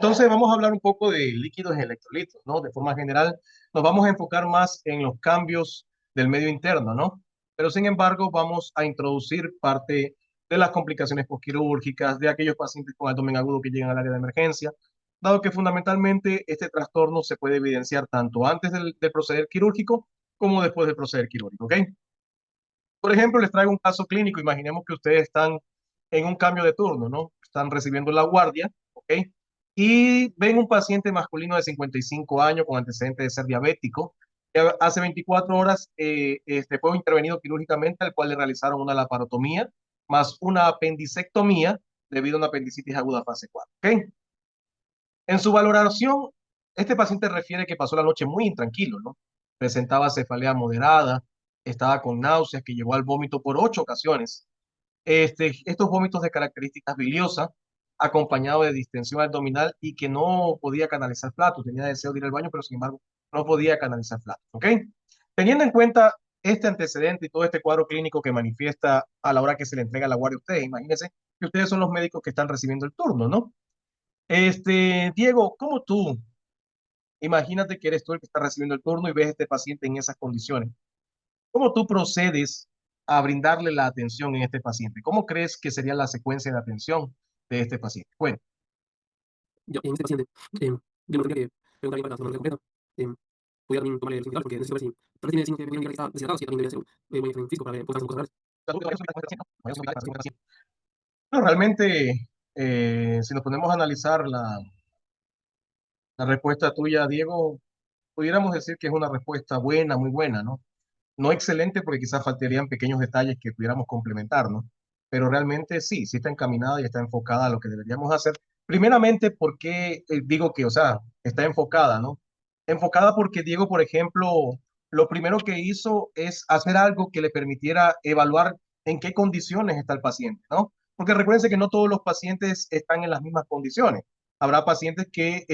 Entonces vamos a hablar un poco de líquidos y electrolitos, ¿no? De forma general, nos vamos a enfocar más en los cambios del medio interno, ¿no? Pero sin embargo, vamos a introducir parte de las complicaciones posquirúrgicas de aquellos pacientes con abdomen agudo que llegan al área de emergencia, dado que fundamentalmente este trastorno se puede evidenciar tanto antes del proceder quirúrgico como después del proceder quirúrgico, ¿ok? Por ejemplo, les traigo un caso clínico. Imaginemos que ustedes están en un cambio de turno, ¿no? Están recibiendo la guardia, ¿ok? Y ven un paciente masculino de 55 años con antecedentes de ser diabético, que hace 24 horas fue intervenido quirúrgicamente, al cual le realizaron una laparotomía más una apendicectomía debido a una apendicitis aguda fase 4, ¿ok? En su valoración, este paciente refiere que pasó la noche muy intranquilo, ¿no? Presentaba cefalea moderada, estaba con náuseas que llevó al vómito por 8 ocasiones. Estos vómitos de características biliosas, acompañado de distensión abdominal y que no podía canalizar platos. Tenía deseo de ir al baño, pero sin embargo no podía canalizar platos. ¿Ok? Teniendo en cuenta este antecedente y todo este cuadro clínico que manifiesta a la hora que se le entrega la guardia a ustedes, imagínense que ustedes son los médicos que están recibiendo el turno, ¿no? Diego, ¿cómo tú? Imagínate que eres tú el que está recibiendo el turno y ves a este paciente en esas condiciones. ¿Cómo tú procedes a brindarle la atención en este paciente? ¿Cómo crees que sería la secuencia de atención de este paciente? Bueno, Yo, en este paciente, yo me tendría que preguntar bien para la zona completa. Voy a también tomarle los indicadores porque necesito ver si tal vez tiene signos que pueden indicar que está deshidratado, si también debería ser un buen físico para que pueda hacer cosas raras. bueno, realmente, si nos ponemos a analizar la respuesta tuya, Diego, pudiéramos decir que es una respuesta buena, muy buena, ¿no? No excelente porque quizás faltarían pequeños detalles que pudiéramos complementar, ¿no? Pero realmente sí, sí está encaminada y está enfocada a lo que deberíamos hacer. Primeramente, porque digo que, o sea, está enfocada, ¿no? Enfocada porque Diego, por ejemplo, lo primero que hizo es hacer algo que le permitiera evaluar en qué condiciones está el paciente, ¿no? Porque recuérdense que no todos los pacientes están en las mismas condiciones. Habrá pacientes que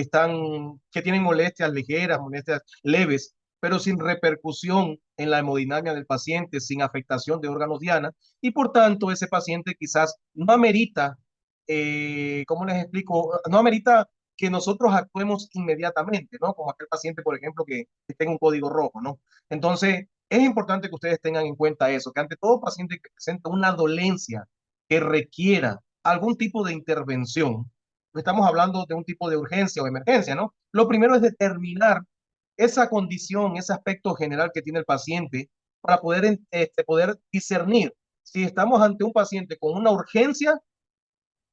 tienen molestias ligeras, molestias leves, pero sin repercusión en la hemodinamia del paciente, sin afectación de órganos diana, y por tanto ese paciente quizás no amerita, ¿cómo les explico? No amerita que nosotros actuemos inmediatamente, ¿no? Como aquel paciente, por ejemplo, que tenga un código rojo, ¿no? Entonces, es importante que ustedes tengan en cuenta eso, que ante todo paciente que presenta una dolencia que requiera algún tipo de intervención, estamos hablando de un tipo de urgencia o emergencia, ¿no? Lo primero es determinar esa condición, ese aspecto general que tiene el paciente para poder discernir si estamos ante un paciente con una urgencia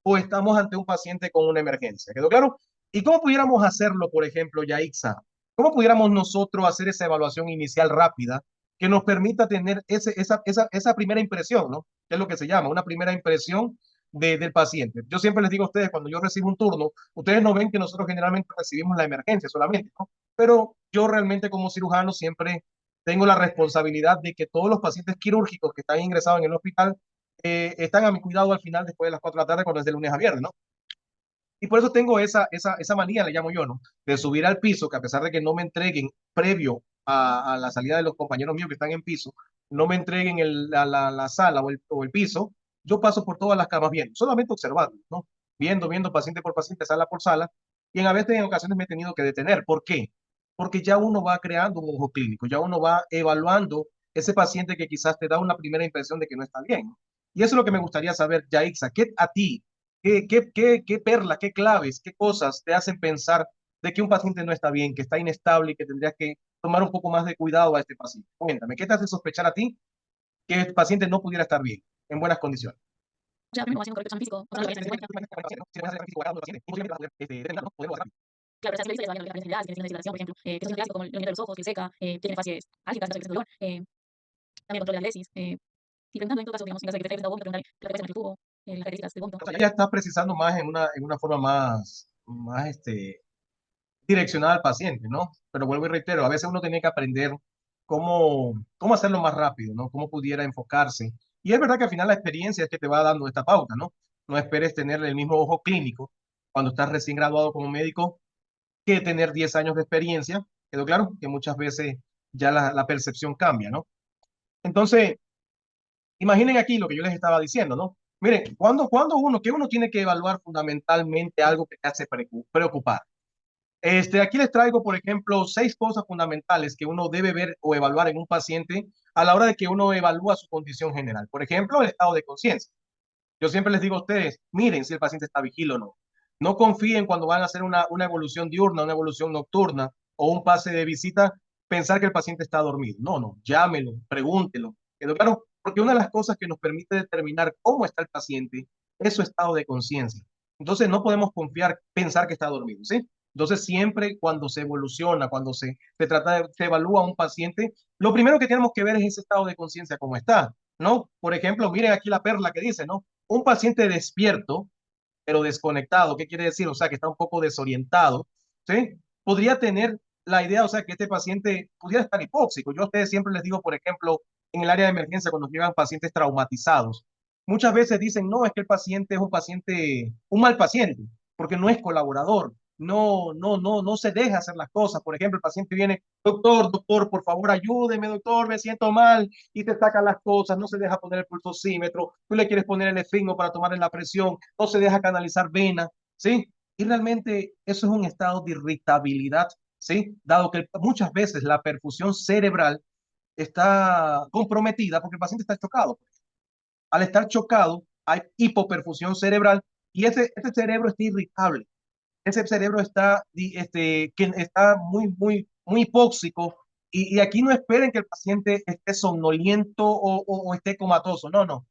o estamos ante un paciente con una emergencia. ¿Quedó claro? ¿Y cómo pudiéramos hacerlo, por ejemplo, Yaixa? ¿Cómo pudiéramos nosotros hacer esa evaluación inicial rápida que nos permita tener esa primera impresión, ¿no? Que es lo que se llama, una primera impresión del paciente. Yo siempre les digo a ustedes, cuando yo recibo un turno, ustedes no ven que nosotros generalmente recibimos la emergencia solamente, ¿no? Pero yo realmente como cirujano siempre tengo la responsabilidad de que todos los pacientes quirúrgicos que están ingresados en el hospital están a mi cuidado al final después de las 4 de la tarde cuando es de lunes a viernes, ¿no? Y por eso tengo esa manía, le llamo yo, ¿no? De subir al piso, que a pesar de que no me entreguen previo a la salida de los compañeros míos que están en piso, no me entreguen la sala o el piso, yo paso por todas las camas viendo, solamente observando, ¿no? Viendo paciente por paciente, sala por sala, y a veces en ocasiones me he tenido que detener. ¿Por qué? Porque ya uno va creando un ojo clínico, ya uno va evaluando ese paciente que quizás te da una primera impresión de que no está bien, ¿no? Y eso es lo que me gustaría saber, Yaixa, ¿qué a ti qué perlas, qué claves, qué cosas te hacen pensar de que un paciente no está bien, que está inestable y que tendrías que tomar un poco más de cuidado a este paciente? Cuéntame, ¿qué te hace sospechar a ti que el paciente no pudiera estar bien, en buenas condiciones? Ya, primero información con respecto a físico, o sea, lo que se cuenta. Claro, o sea, si lo dice, les va a las necesidades, si tienes una deshidratación, por ejemplo, que es un clásico como el movimiento de los ojos, que seca, tiene fases álgicas, no sé, dolor, también control de la diálisis, y preguntando en todo caso, digamos, en caso de que te traigas un vómito, preguntarle qué es lo que pasa en el tubo, las características del vómito. Ya estás precisando más en una forma más direccionada al paciente, ¿no? Pero vuelvo y reitero, a veces uno tiene que aprender cómo hacerlo más rápido, ¿no? Cómo pudiera enfocarse. Y es verdad que al final la experiencia es que te va dando esta pauta, ¿no? No esperes tener el mismo ojo clínico cuando estás recién graduado como médico que tener 10 años de experiencia. ¿Quedó claro? Que muchas veces ya la percepción cambia, ¿no? Entonces, imaginen aquí lo que yo les estaba diciendo, ¿no? Miren, ¿qué uno tiene que evaluar fundamentalmente algo que te hace preocupar? Aquí les traigo, por ejemplo, 6 cosas fundamentales que uno debe ver o evaluar en un paciente a la hora de que uno evalúa su condición general. Por ejemplo, el estado de conciencia. Yo siempre les digo a ustedes, miren si el paciente está vigil o no. No confíen cuando van a hacer una evolución diurna, una evolución nocturna o un pase de visita, pensar que el paciente está dormido. No, no, llámelo, pregúntelo. ¿Quedó claro? Porque una de las cosas que nos permite determinar cómo está el paciente es su estado de conciencia. Entonces no podemos confiar, pensar que está dormido, ¿sí? Entonces siempre cuando se evoluciona, cuando se trata de, se evalúa a un paciente, lo primero que tenemos que ver es ese estado de conciencia, cómo está, ¿no? Por ejemplo, miren aquí la perla que dice, ¿no? Un paciente despierto, pero desconectado, ¿qué quiere decir? O sea, que está un poco desorientado, ¿sí? Podría tener la idea, o sea, que este paciente pudiera estar hipóxico. Yo a ustedes siempre les digo, por ejemplo, en el área de emergencia, cuando llegan pacientes traumatizados, muchas veces dicen, no, es que el paciente es un paciente, un mal paciente, porque no es colaborador, no se deja hacer las cosas. Por ejemplo, el paciente viene, doctor, por favor, ayúdeme, doctor, me siento mal, y te sacan las cosas, no se deja poner el pulsosímetro, tú le quieres poner el esfigmo para tomarle la presión, no se deja canalizar vena, ¿sí? Y realmente eso es un estado de irritabilidad, ¿sí? Dado que muchas veces la perfusión cerebral está comprometida porque el paciente está chocado. Al estar chocado, hay hipoperfusión cerebral y ese cerebro está irritable. Ese cerebro está, que está muy hipóxico y aquí no esperen que el paciente esté somnoliento o esté comatoso. No, no.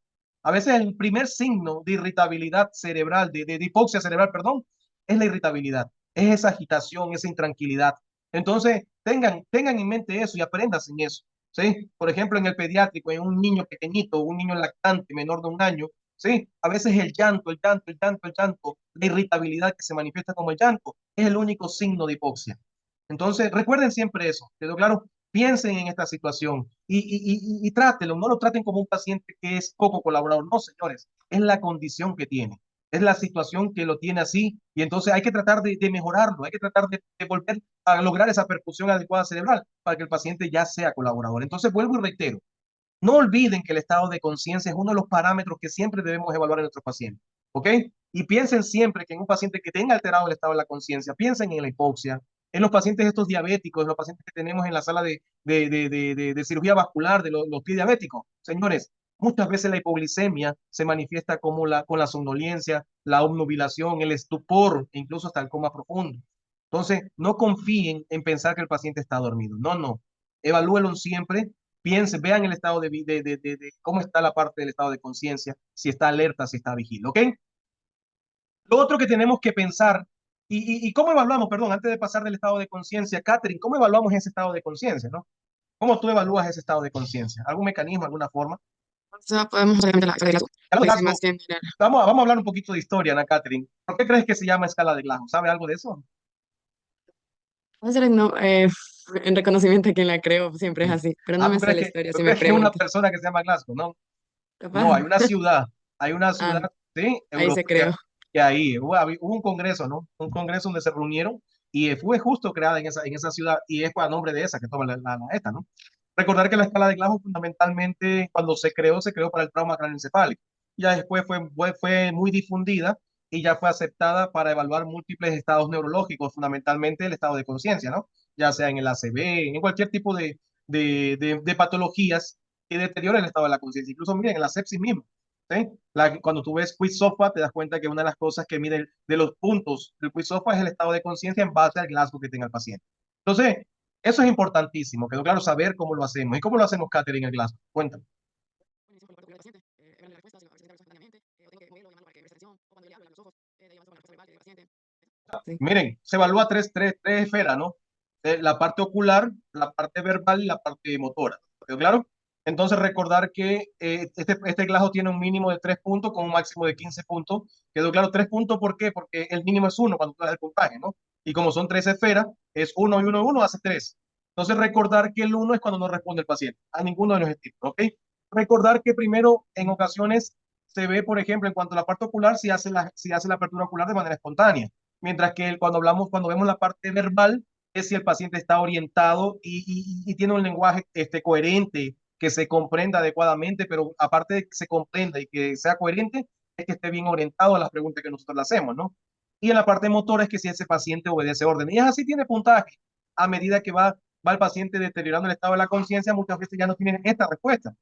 A veces el primer signo de irritabilidad cerebral, de hipoxia cerebral, perdón, es la irritabilidad, es esa agitación, esa intranquilidad. Entonces, tengan en mente eso y aprendan en eso. ¿Sí? Por ejemplo, en el pediátrico, en un niño pequeñito, un niño lactante menor de un año, ¿sí? A veces el llanto, la irritabilidad que se manifiesta como el llanto, es el único signo de hipoxia. Entonces, recuerden siempre eso, ¿quedó claro? Piensen en esta situación y trátenlo, no lo traten como un paciente que es poco colaborador, no, señores, es la condición que tiene, es la situación que lo tiene así y entonces hay que tratar de mejorarlo, hay que tratar de volver a lograr esa perfusión adecuada cerebral para que el paciente ya sea colaborador. Entonces, vuelvo y reitero, no olviden que el estado de conciencia es uno de los parámetros que siempre debemos evaluar en nuestros pacientes, ¿ok? Y piensen siempre que en un paciente que tenga alterado el estado de la conciencia, piensen en la hipoxia, en los pacientes estos diabéticos, en los pacientes que tenemos en la sala de cirugía vascular, de los pies diabéticos. Señores, muchas veces la hipoglicemia se manifiesta como con la somnolencia, la obnubilación, el estupor, e incluso hasta el coma profundo. Entonces, no confíen en pensar que el paciente está dormido. No, no. Evalúenlo siempre. Piensen, vean el estado de cómo está la parte del estado de conciencia, si está alerta, si está vigil, ¿ok? Lo otro que tenemos que pensar, y cómo evaluamos, perdón, antes de pasar del estado de conciencia, Catherine, ¿cómo evaluamos ese estado de conciencia, no? ¿Cómo tú evalúas ese estado de conciencia? ¿Algún mecanismo, alguna forma? O sea, podemos usar la escala de Glasgow, Escala de que es Glasgow. más general. Vamos a hablar un poquito de historia, Ana Catherine. ¿Por qué crees que se llama escala de Glasgow? ¿Sabe algo de eso? Voy a hacer no, en reconocimiento a quien la creo, siempre es así, pero no Ah, me sé la historia ¿tú si me crees que es una preguntas. persona que se llama Glasgow? No. Capaz, No, hay una ah, ciudad, sí, ahí se europea, creó. que ahí hubo un congreso, ¿no? Un congreso donde se reunieron y fue justo creada en esa ciudad y es a nombre de esa que toma esta, ¿no? Recordar que la escala de Glasgow fundamentalmente cuando se creó para el trauma craneoencefálico. Ya después fue muy difundida y ya fue aceptada para evaluar múltiples estados neurológicos, fundamentalmente el estado de conciencia, ¿no? Ya sea en el ACV, en cualquier tipo de patologías que deteriora el estado de la conciencia. Incluso miren, en la sepsis mismo. ¿Sí? Cuando tú ves quiz software, te das cuenta que una de las cosas que mide de los puntos del quiz software es el estado de conciencia en base al Glasgow que tenga el paciente. Entonces, eso es importantísimo, quedó claro saber cómo lo hacemos. ¿Y cómo lo hacemos, Katherine, en el Glasgow? Cuéntame. Sí. Miren, se evalúa tres esferas, ¿no? La parte ocular, la parte verbal y la parte motora. ¿Quedó claro? Entonces, recordar que este glajo tiene un mínimo de 3 puntos con un máximo de 15 puntos. ¿Quedó claro? 3 puntos, ¿por qué? Porque el mínimo es 1 cuando tú das el puntaje, ¿no? Y como son 3 esferas, es 1 y 1 y 1 hace 3. Entonces, recordar que el 1 es cuando no responde el paciente a ninguno de los estilos, ¿ok? Recordar que primero, en ocasiones, se ve, por ejemplo, en cuanto a la parte ocular, si hace la apertura ocular de manera espontánea mientras que cuando vemos la parte verbal, es si el paciente está orientado y tiene un lenguaje coherente, que se comprenda adecuadamente, pero aparte de que se comprenda y que sea coherente, es que esté bien orientado a las preguntas que nosotros le hacemos, ¿no? Y en la parte motora es que si ese paciente obedece orden. Y es así, tiene puntaje. A medida que va el paciente deteriorando el estado de la conciencia, muchas veces ya no tiene esta respuesta,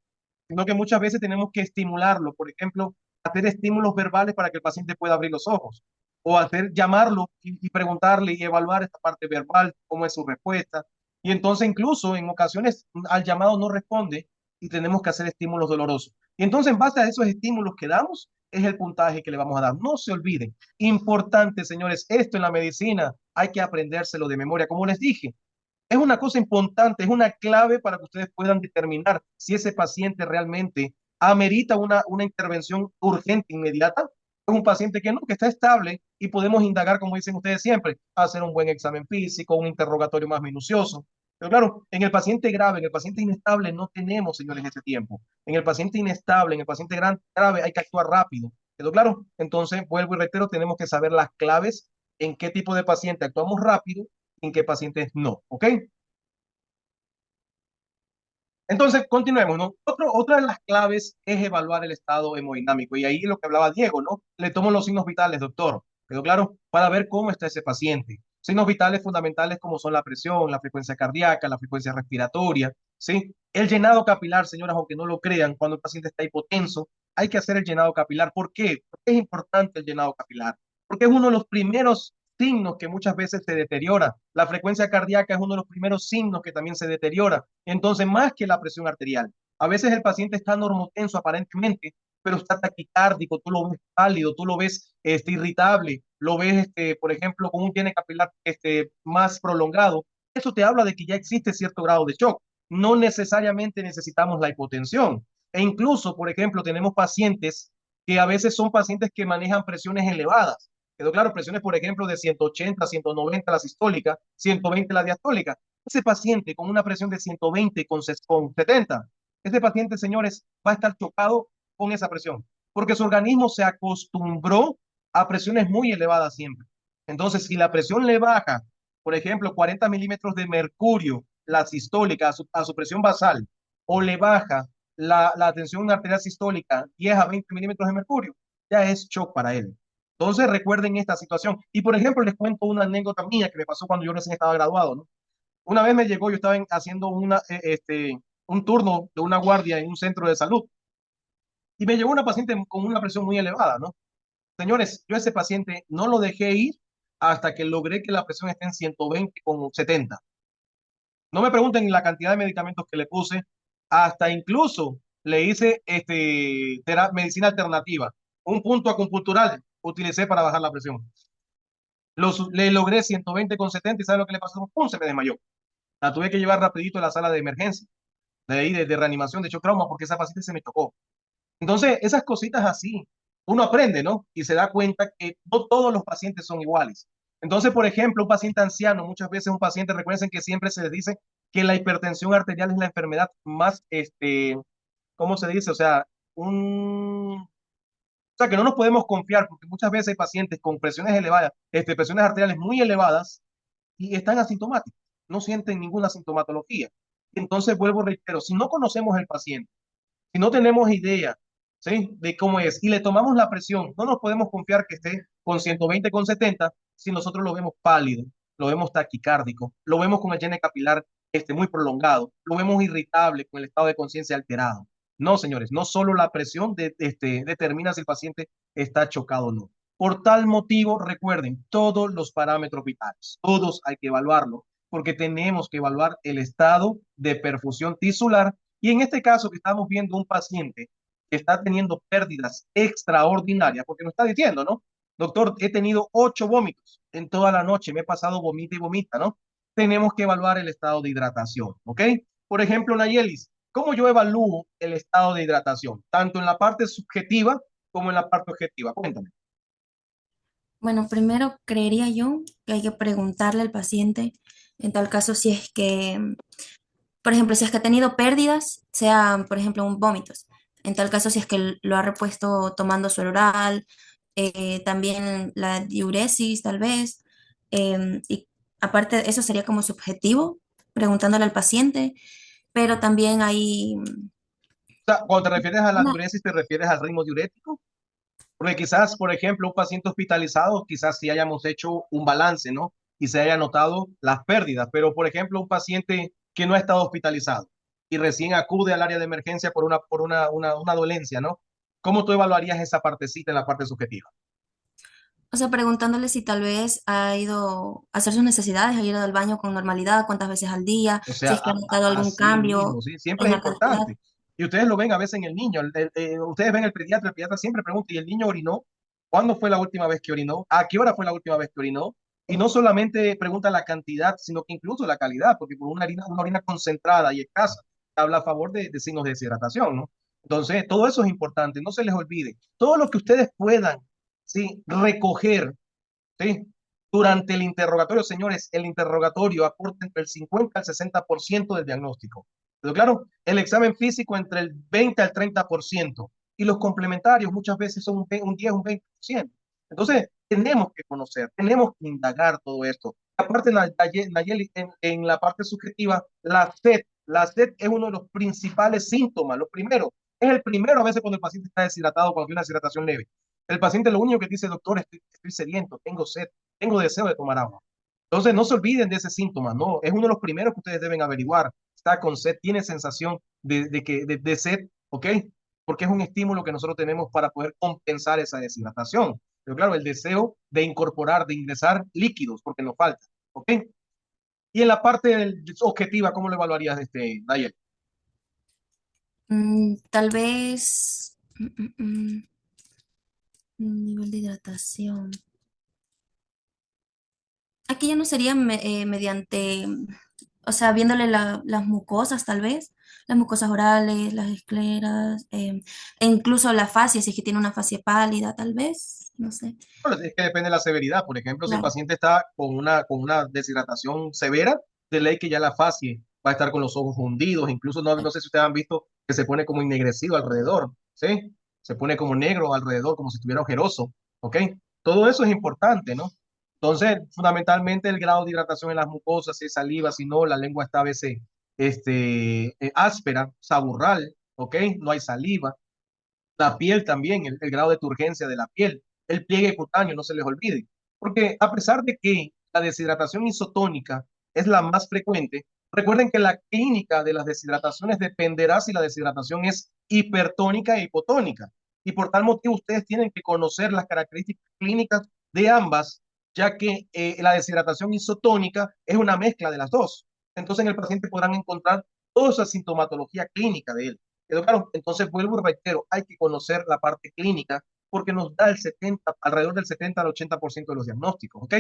sino que muchas veces tenemos que estimularlo, por ejemplo, hacer estímulos verbales para que el paciente pueda abrir los ojos, o hacer llamarlo y preguntarle y evaluar esta parte verbal, cómo es su respuesta. Y entonces incluso en ocasiones al llamado no responde y tenemos que hacer estímulos dolorosos. Y entonces en base a esos estímulos que damos es el puntaje que le vamos a dar. No se olviden, importante señores, esto en la medicina hay que aprendérselo de memoria. Como les dije, es una cosa importante, es una clave para que ustedes puedan determinar si ese paciente realmente amerita una intervención urgente, inmediata. Es un paciente que no, que está estable y podemos indagar, como dicen ustedes siempre, hacer un buen examen físico, un interrogatorio más minucioso. Pero claro, en el paciente grave, en el paciente inestable, no tenemos, señores, ese tiempo. En el paciente inestable, en el paciente grave, hay que actuar rápido. ¿Quedó claro? Entonces, vuelvo y reitero, tenemos que saber las claves en qué tipo de paciente actuamos rápido, en qué pacientes no. ¿Ok? Entonces, continuemos, ¿no? Otra de las claves es evaluar el estado hemodinámico. Y ahí lo que hablaba Diego, ¿no? Le tomo los signos vitales, doctor. ¿Quedó claro? Para ver cómo está ese paciente. Signos vitales fundamentales como son la presión, la frecuencia cardíaca, la frecuencia respiratoria, ¿sí? El llenado capilar, señoras, aunque no lo crean, cuando el paciente está hipotenso, hay que hacer el llenado capilar. ¿Por qué? Porque es importante el llenado capilar. Porque es uno de los primeros signos que muchas veces se deteriora. La frecuencia cardíaca es uno de los primeros signos que también se deteriora. Entonces, más que la presión arterial. A veces el paciente está normotenso aparentemente, pero está taquicárdico, tú lo ves pálido, tú lo ves irritable, lo ves, por ejemplo, con un tiene capilar más prolongado. Eso te habla de que ya existe cierto grado de shock. No necesariamente necesitamos la hipotensión. E incluso, por ejemplo, tenemos pacientes que a veces son pacientes que manejan presiones elevadas. Quedó claro, presiones, por ejemplo, de 180, 190 la sistólica, 120 la diastólica. Ese paciente con una presión de 120 con 70, ese paciente, señores, va a estar chocado con esa presión, porque su organismo se acostumbró a presiones muy elevadas siempre. Entonces, si la presión le baja, por ejemplo, 40 milímetros de mercurio, la sistólica, a su presión basal, o le baja la tensión arterial sistólica 10 a 20 milímetros de mercurio, ya es shock para él. Entonces recuerden esta situación. Y por ejemplo, les cuento una anécdota mía que me pasó cuando yo recién estaba graduado, ¿no? Una vez me llegó, yo estaba haciendo un turno de una guardia en un centro de salud y me llegó una paciente con una presión muy elevada, ¿no? Señores, yo a ese paciente no lo dejé ir hasta que logré que la presión esté en 120 con 70. No me pregunten la cantidad de medicamentos que le puse, hasta incluso le hice medicina alternativa, un punto acupuntural utilicé para bajar la presión. Le logré 120 con 70 y ¿sabe lo que le pasó? ¡Pum! Se me desmayó. La tuve que llevar rapidito a la sala de emergencia, de ahí de reanimación, de hecho trauma, porque esa paciente se me tocó. Entonces, esas cositas así, uno aprende, ¿no? Y se da cuenta que no todos los pacientes son iguales. Entonces, por ejemplo, un paciente anciano, muchas veces un paciente, recuerden que siempre se les dice que la hipertensión arterial es la enfermedad más, ¿cómo se dice? O sea, que no nos podemos confiar porque muchas veces hay pacientes con presiones elevadas, presiones arteriales muy elevadas y están asintomáticos, no sienten ninguna sintomatología. Entonces, vuelvo a reitero, si no conocemos el paciente, si no tenemos idea, ¿sí?, de cómo es y le tomamos la presión, no nos podemos confiar que esté con 120 con 70 si nosotros lo vemos pálido, lo vemos taquicárdico, lo vemos con el llene capilar muy prolongado, lo vemos irritable con el estado de conciencia alterado. No, señores, no solo la presión determina si el paciente está chocado o no. Por tal motivo, recuerden, todos los parámetros vitales, todos hay que evaluarlo, porque tenemos que evaluar el estado de perfusión tisular y en este caso que estamos viendo un paciente que está teniendo pérdidas extraordinarias, porque nos está diciendo, ¿no? Doctor, he tenido 8 vómitos en toda la noche, me he pasado vomita y vomita, ¿no? Tenemos que evaluar el estado de hidratación, ¿ok? Por ejemplo, Nayelis, ¿cómo yo evalúo el estado de hidratación? Tanto en la parte subjetiva como en la parte objetiva. Cuéntame. Bueno, primero creería yo que hay que preguntarle al paciente, en tal caso, si es que, por ejemplo, si es que ha tenido pérdidas, sea, por ejemplo, un vómitos. En tal caso, si es que lo ha repuesto tomando suero oral, también la diuresis, tal vez. Y aparte, eso sería como subjetivo, preguntándole al paciente, pero también hay O sea, cuando te refieres a la una, diuresis, ¿te refieres al ritmo diurético? Porque quizás, por ejemplo, un paciente hospitalizado, quizás sí hayamos hecho un balance, ¿no? Y se haya notado las pérdidas, pero por ejemplo, un paciente que no ha estado hospitalizado y recién acude al área de emergencia por una dolencia, ¿no? ¿Cómo tú evaluarías esa partecita en la parte subjetiva? O sea, preguntándole si tal vez ha ido a hacer sus necesidades, ha ido al baño con normalidad, cuántas veces al día, O si sea, es que ha notado algún así mismo, cambio ¿sí? Siempre en es la cantidad. importante. Y ustedes lo ven a veces en el niño. Ustedes ven el pediatra siempre pregunta, ¿y el niño orinó? ¿Cuándo fue la última vez que orinó? ¿A qué hora fue la última vez que orinó? Y no solamente pregunta la cantidad, sino que incluso la calidad, porque por una orina concentrada y escasa habla a favor de signos de deshidratación, ¿no? Entonces, todo eso es importante, no se les olvide. Todo lo que ustedes puedan, ¿sí? Recoger, ¿sí? Durante el interrogatorio, señores, el interrogatorio aporta entre el 50 al 60% del diagnóstico. Pero claro, el examen físico entre el 20 al 30% y los complementarios muchas veces son un 10, un 20%. Entonces, tenemos que conocer, tenemos que indagar todo esto. Aparte, Nayeli, en la parte subjetiva, la sed es uno de los principales síntomas. Lo primero, es el primero a veces cuando el paciente está deshidratado, cuando tiene una deshidratación leve. El paciente lo único que dice, doctor, estoy sediento, tengo sed, tengo deseo de tomar agua. Entonces, no se olviden de ese síntoma, ¿no? Es uno de los primeros que ustedes deben averiguar. Está con sed, tiene sensación de sed, ¿ok? Porque es un estímulo que nosotros tenemos para poder compensar esa deshidratación. Pero claro, el deseo de incorporar, de ingresar líquidos, porque nos falta, ¿ok? Y en la parte objetiva, ¿cómo lo evaluarías, Nayel? Tal vez nivel de hidratación. Aquí ya no sería mediante, o sea, viéndole las mucosas tal vez, las mucosas orales, las escleras, e incluso la fascia, si es que tiene una fascia pálida tal vez, no sé. Bueno, es que depende de la severidad. Por ejemplo, si el Claro, paciente está con una deshidratación severa, de ley que ya la fase va a estar con los ojos hundidos. Incluso no sé si ustedes han visto que se pone como ennegrecido alrededor, ¿sí? Se pone como negro alrededor, como si estuviera ojeroso, ¿ok? Todo eso es importante, ¿no? Entonces, fundamentalmente el grado de hidratación en las mucosas, si es saliva, si no, la lengua está a veces áspera, saburral, ¿ok? No hay saliva. La piel también, el grado de turgencia de la piel, el pliegue cutáneo, no se les olvide. Porque a pesar de que la deshidratación isotónica es la más frecuente, recuerden que la clínica de las deshidrataciones dependerá si la deshidratación es hipertónica e hipotónica. Y por tal motivo ustedes tienen que conocer las características clínicas de ambas, ya que la deshidratación isotónica es una mezcla de las dos. Entonces en el paciente podrán encontrar toda esa sintomatología clínica de él. Pero claro, entonces vuelvo y reitero, hay que conocer la parte clínica porque nos da alrededor del 70 al 80% de los diagnósticos, ¿ok?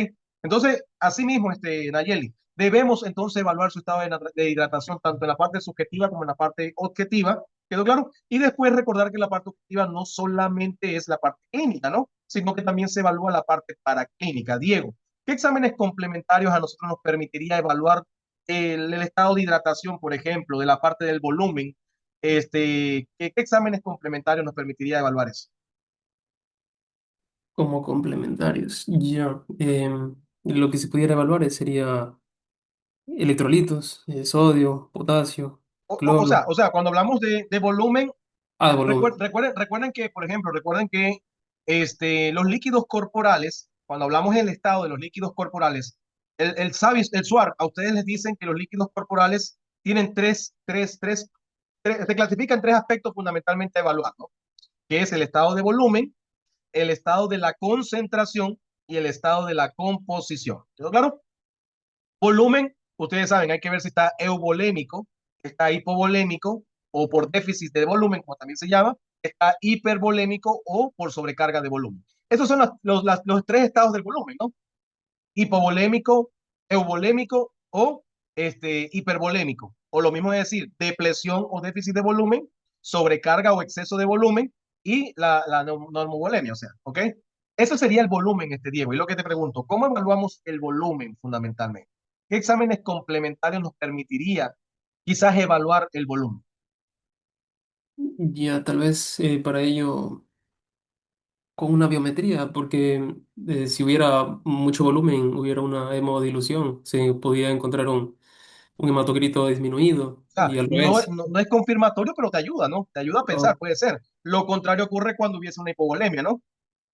Entonces, así mismo, Nayeli, debemos entonces evaluar su estado de hidratación tanto en la parte subjetiva como en la parte objetiva, ¿quedó claro? Y después recordar que la parte objetiva no solamente es la parte clínica, ¿no? Sino que también se evalúa la parte paraclínica. Diego, ¿qué exámenes complementarios a nosotros nos permitiría evaluar el estado de hidratación, por ejemplo, de la parte del volumen? ¿Qué exámenes complementarios nos permitiría evaluar eso? como complementarios. Ya. Lo que se pudiera evaluar sería electrolitos, sodio, potasio, cloro. O sea, cuando hablamos de volumen, Ah, de volumen. recuerden que, por ejemplo, recuerden que los líquidos corporales, cuando hablamos del estado de los líquidos corporales, el SWAR, a ustedes les dicen que los líquidos corporales tienen se clasifican en tres aspectos fundamentalmente a evaluar, ¿no? Que es el estado de volumen, el estado de la concentración y el estado de la composición. ¿Quedó claro? Volumen, ustedes saben, hay que ver si está euvolémico, está hipovolémico o por déficit de volumen, como también se llama, está hipervolémico o por sobrecarga de volumen. Esos son los tres estados del volumen, ¿no? Hipovolémico, euvolémico o hipervolémico. O lo mismo es decir, depresión o déficit de volumen, sobrecarga o exceso de volumen y la normovolemia, o sea, ¿ok? Eso sería el volumen, Diego. Y lo que te pregunto, ¿cómo evaluamos el volumen fundamentalmente? ¿Qué exámenes complementarios nos permitiría quizás evaluar el volumen? Ya, tal vez para ello con una biometría, porque si hubiera mucho volumen, hubiera una hemodilución, se podía encontrar un hematocrito disminuido O sea, y al no, revés. no, no es confirmatorio, pero te ayuda, ¿no? Te ayuda a pensar, Oh, puede ser. Lo contrario ocurre cuando hubiese una hipovolemia, ¿no?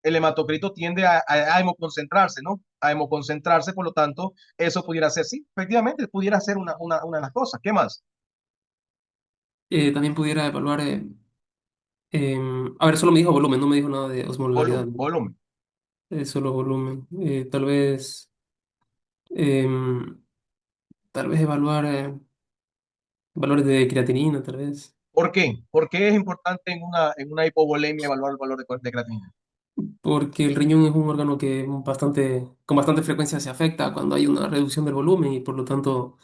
el hematocrito tiende a hemoconcentrarse, ¿no? A hemoconcentrarse, por lo tanto, eso pudiera ser, sí, efectivamente, pudiera ser una de las cosas. ¿Qué más? También pudiera evaluar, a ver, solo me dijo volumen, no me dijo nada de osmolaridad, Volumen, ¿no? volumen. Solo volumen. Em, tal vez evaluar valores de creatinina, tal vez. ¿Por qué? ¿Por qué es importante en una hipovolemia evaluar el valor de creatinina? Porque el riñón es un órgano que con bastante frecuencia se afecta cuando hay una reducción del volumen y por lo tanto,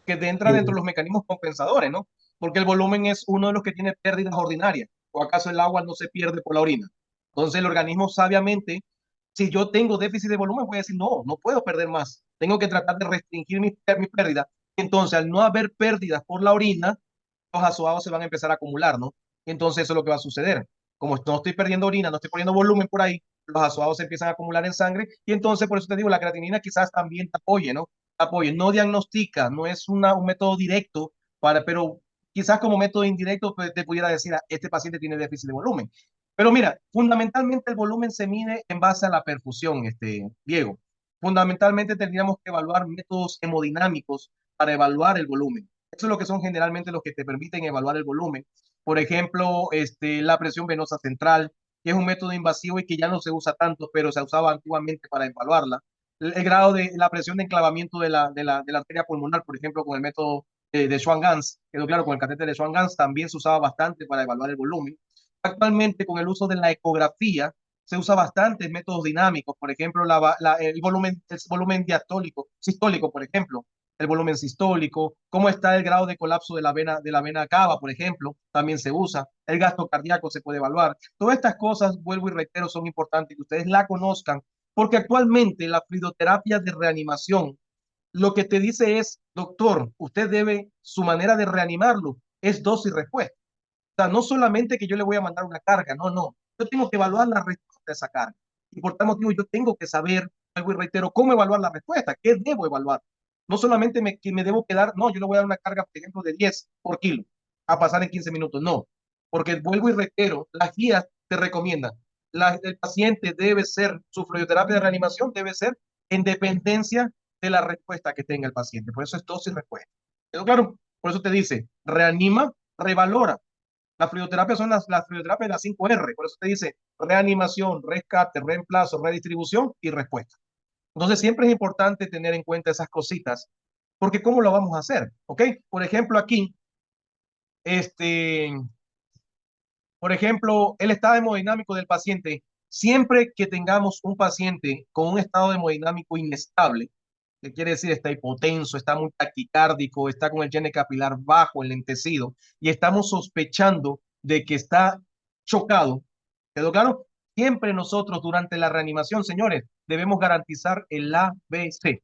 Que entra dentro de eh, los mecanismos compensadores, ¿no? Porque el volumen es uno de los que tiene pérdidas ordinarias. ¿O acaso el agua no se pierde por la orina? Entonces el organismo sabiamente, si yo tengo déficit de volumen, voy a decir, no, no puedo perder más. Tengo que tratar de restringir mi pérdida. Entonces, al no haber pérdidas por la orina, los azoados se van a empezar a acumular, ¿no? Y entonces eso es lo que va a suceder. Como no estoy perdiendo orina, no estoy perdiendo volumen por ahí, los azoados se empiezan a acumular en sangre y entonces por eso te digo, la creatinina quizás también te apoye, ¿no? Te apoye, no diagnostica, no es un método directo, pero quizás como método indirecto pues, te pudiera decir, este paciente tiene déficit de volumen. Pero mira, fundamentalmente el volumen se mide en base a la perfusión, Diego. Fundamentalmente tendríamos que evaluar métodos hemodinámicos para evaluar el volumen. Eso es lo que son generalmente los que te permiten evaluar el volumen. Por ejemplo, la presión venosa central, que es un método invasivo y que ya no se usa tanto, pero se usaba antiguamente para evaluarla. El grado de la presión de enclavamiento de la arteria pulmonar, por ejemplo, con el método de Schwann-Ganz, quedó claro, con el catéter de Schwann-Ganz también se usaba bastante para evaluar el volumen. Actualmente, con el uso de la ecografía, se usa bastante métodos dinámicos, por ejemplo, el volumen diastólico, sistólico, por ejemplo, el volumen sistólico, cómo está el grado de colapso de la vena cava, por ejemplo, también se usa, el gasto cardíaco se puede evaluar. Todas estas cosas, vuelvo y reitero, son importantes que ustedes la conozcan, porque actualmente la fluidoterapia de reanimación lo que te dice es, doctor, usted debe, su manera de reanimarlo es dosis y respuesta. O sea, no solamente que yo le voy a mandar una carga, no, no. Yo tengo que evaluar la respuesta a esa carga. Y por tal motivo, yo tengo que saber, algo y reitero, cómo evaluar la respuesta, qué debo evaluar. No solamente que me debo quedar, no, yo le voy a dar una carga, por ejemplo, de 10 por kilo a pasar en 15 minutos, no. Porque vuelvo y reitero, las guías te recomiendan, el paciente debe ser, su fluidoterapia de reanimación debe ser en dependencia de la respuesta que tenga el paciente. Por eso es dosis y respuesta. ¿Quedó claro? Por eso te dice, reanima, revalora. La fluidoterapia son las fluidoterapias de las 5R, por eso te dice reanimación, rescate, reemplazo, redistribución y respuesta. Entonces siempre es importante tener en cuenta esas cositas, porque ¿cómo lo vamos a hacer? ¿Ok? Por ejemplo, aquí, este, por ejemplo, el estado hemodinámico del paciente, siempre que tengamos un paciente con un estado hemodinámico inestable, que quiere decir está hipotenso, está muy taquicárdico, está con el llene capilar bajo, enlentecido, y estamos sospechando de que está chocado. ¿Quedó claro? Siempre nosotros durante la reanimación, señores, debemos garantizar el ABC.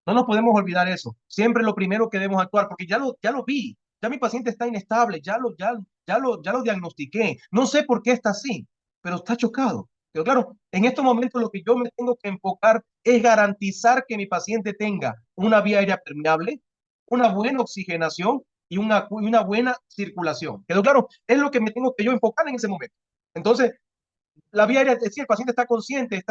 No nos podemos olvidar eso. Siempre lo primero que debemos actuar, porque ya lo vi, ya mi paciente está inestable, ya lo diagnostiqué. No sé por qué está así, pero está chocado. Pero claro, en estos momentos lo que yo me tengo que enfocar es garantizar que mi paciente tenga una vía aérea permeable, una buena oxigenación y una buena circulación. ¿Quedó claro? Es lo que me tengo que yo enfocar en ese momento. Entonces, la vía aérea, es decir, el paciente está consciente,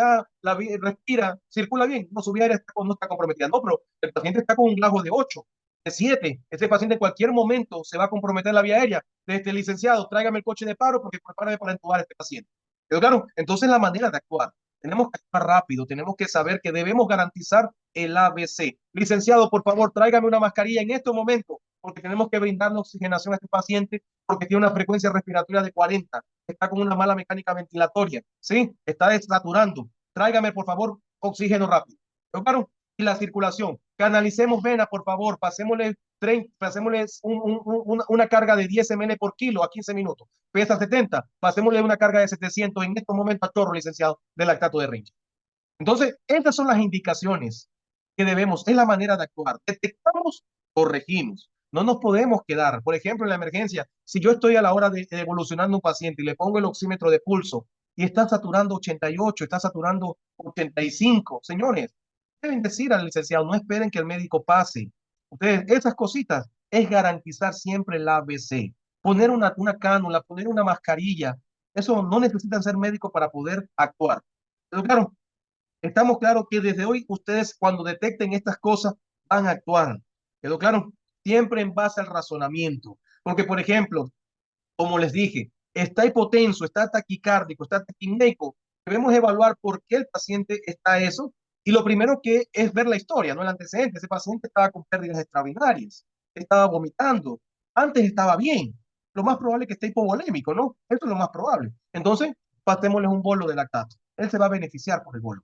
respira, circula bien, no, su vía aérea no está comprometida, no, pero el paciente está con un glajo de 8, de 7, ese paciente en cualquier momento se va a comprometer la vía aérea. Licenciado, tráigame el coche de paro porque prepárame para entubar a este paciente. Pero claro, entonces la manera de actuar, tenemos que actuar rápido, tenemos que saber que debemos garantizar el ABC. Licenciado, por favor, tráigame una mascarilla en este momento porque tenemos que brindarle oxigenación a este paciente porque tiene una frecuencia respiratoria de 40, está con una mala mecánica ventilatoria, ¿sí? Está desaturando. Tráigame, por favor, oxígeno rápido. ¿Pero claro? Y la circulación. Canalicemos vena, por favor. Pasémosle una carga de 10 ml por kilo a 15 minutos. Pesa 70. Pasémosle una carga de 700 en estos momentos a chorro, licenciado, de lactato de rinche. Entonces, estas son las indicaciones que debemos, es la manera de actuar. Detectamos, corregimos. No nos podemos quedar. Por ejemplo, en la emergencia, si yo estoy a la hora de evolucionando un paciente y le pongo el oxímetro de pulso y está saturando 88, está saturando 85, señores, deben decir al licenciado, no esperen que el médico pase. Ustedes, esas cositas es garantizar siempre el ABC. Poner una cánula, poner una mascarilla, eso no necesitan ser médicos para poder actuar. ¿Quedó claro? Estamos claros que desde hoy ustedes cuando detecten estas cosas van a actuar. ¿Quedó claro? Siempre en base al razonamiento. Porque, por ejemplo, como les dije, está hipotenso, está taquicárdico, está taquineico. Debemos evaluar por qué el paciente está eso. Y lo primero que es ver la historia, no el antecedente. Ese paciente estaba con pérdidas extraordinarias, estaba vomitando, antes estaba bien. Lo más probable es que esté hipovolémico, ¿no? Esto es lo más probable. Entonces, pasémosles un bolo de lactato. Él se va a beneficiar por el bolo.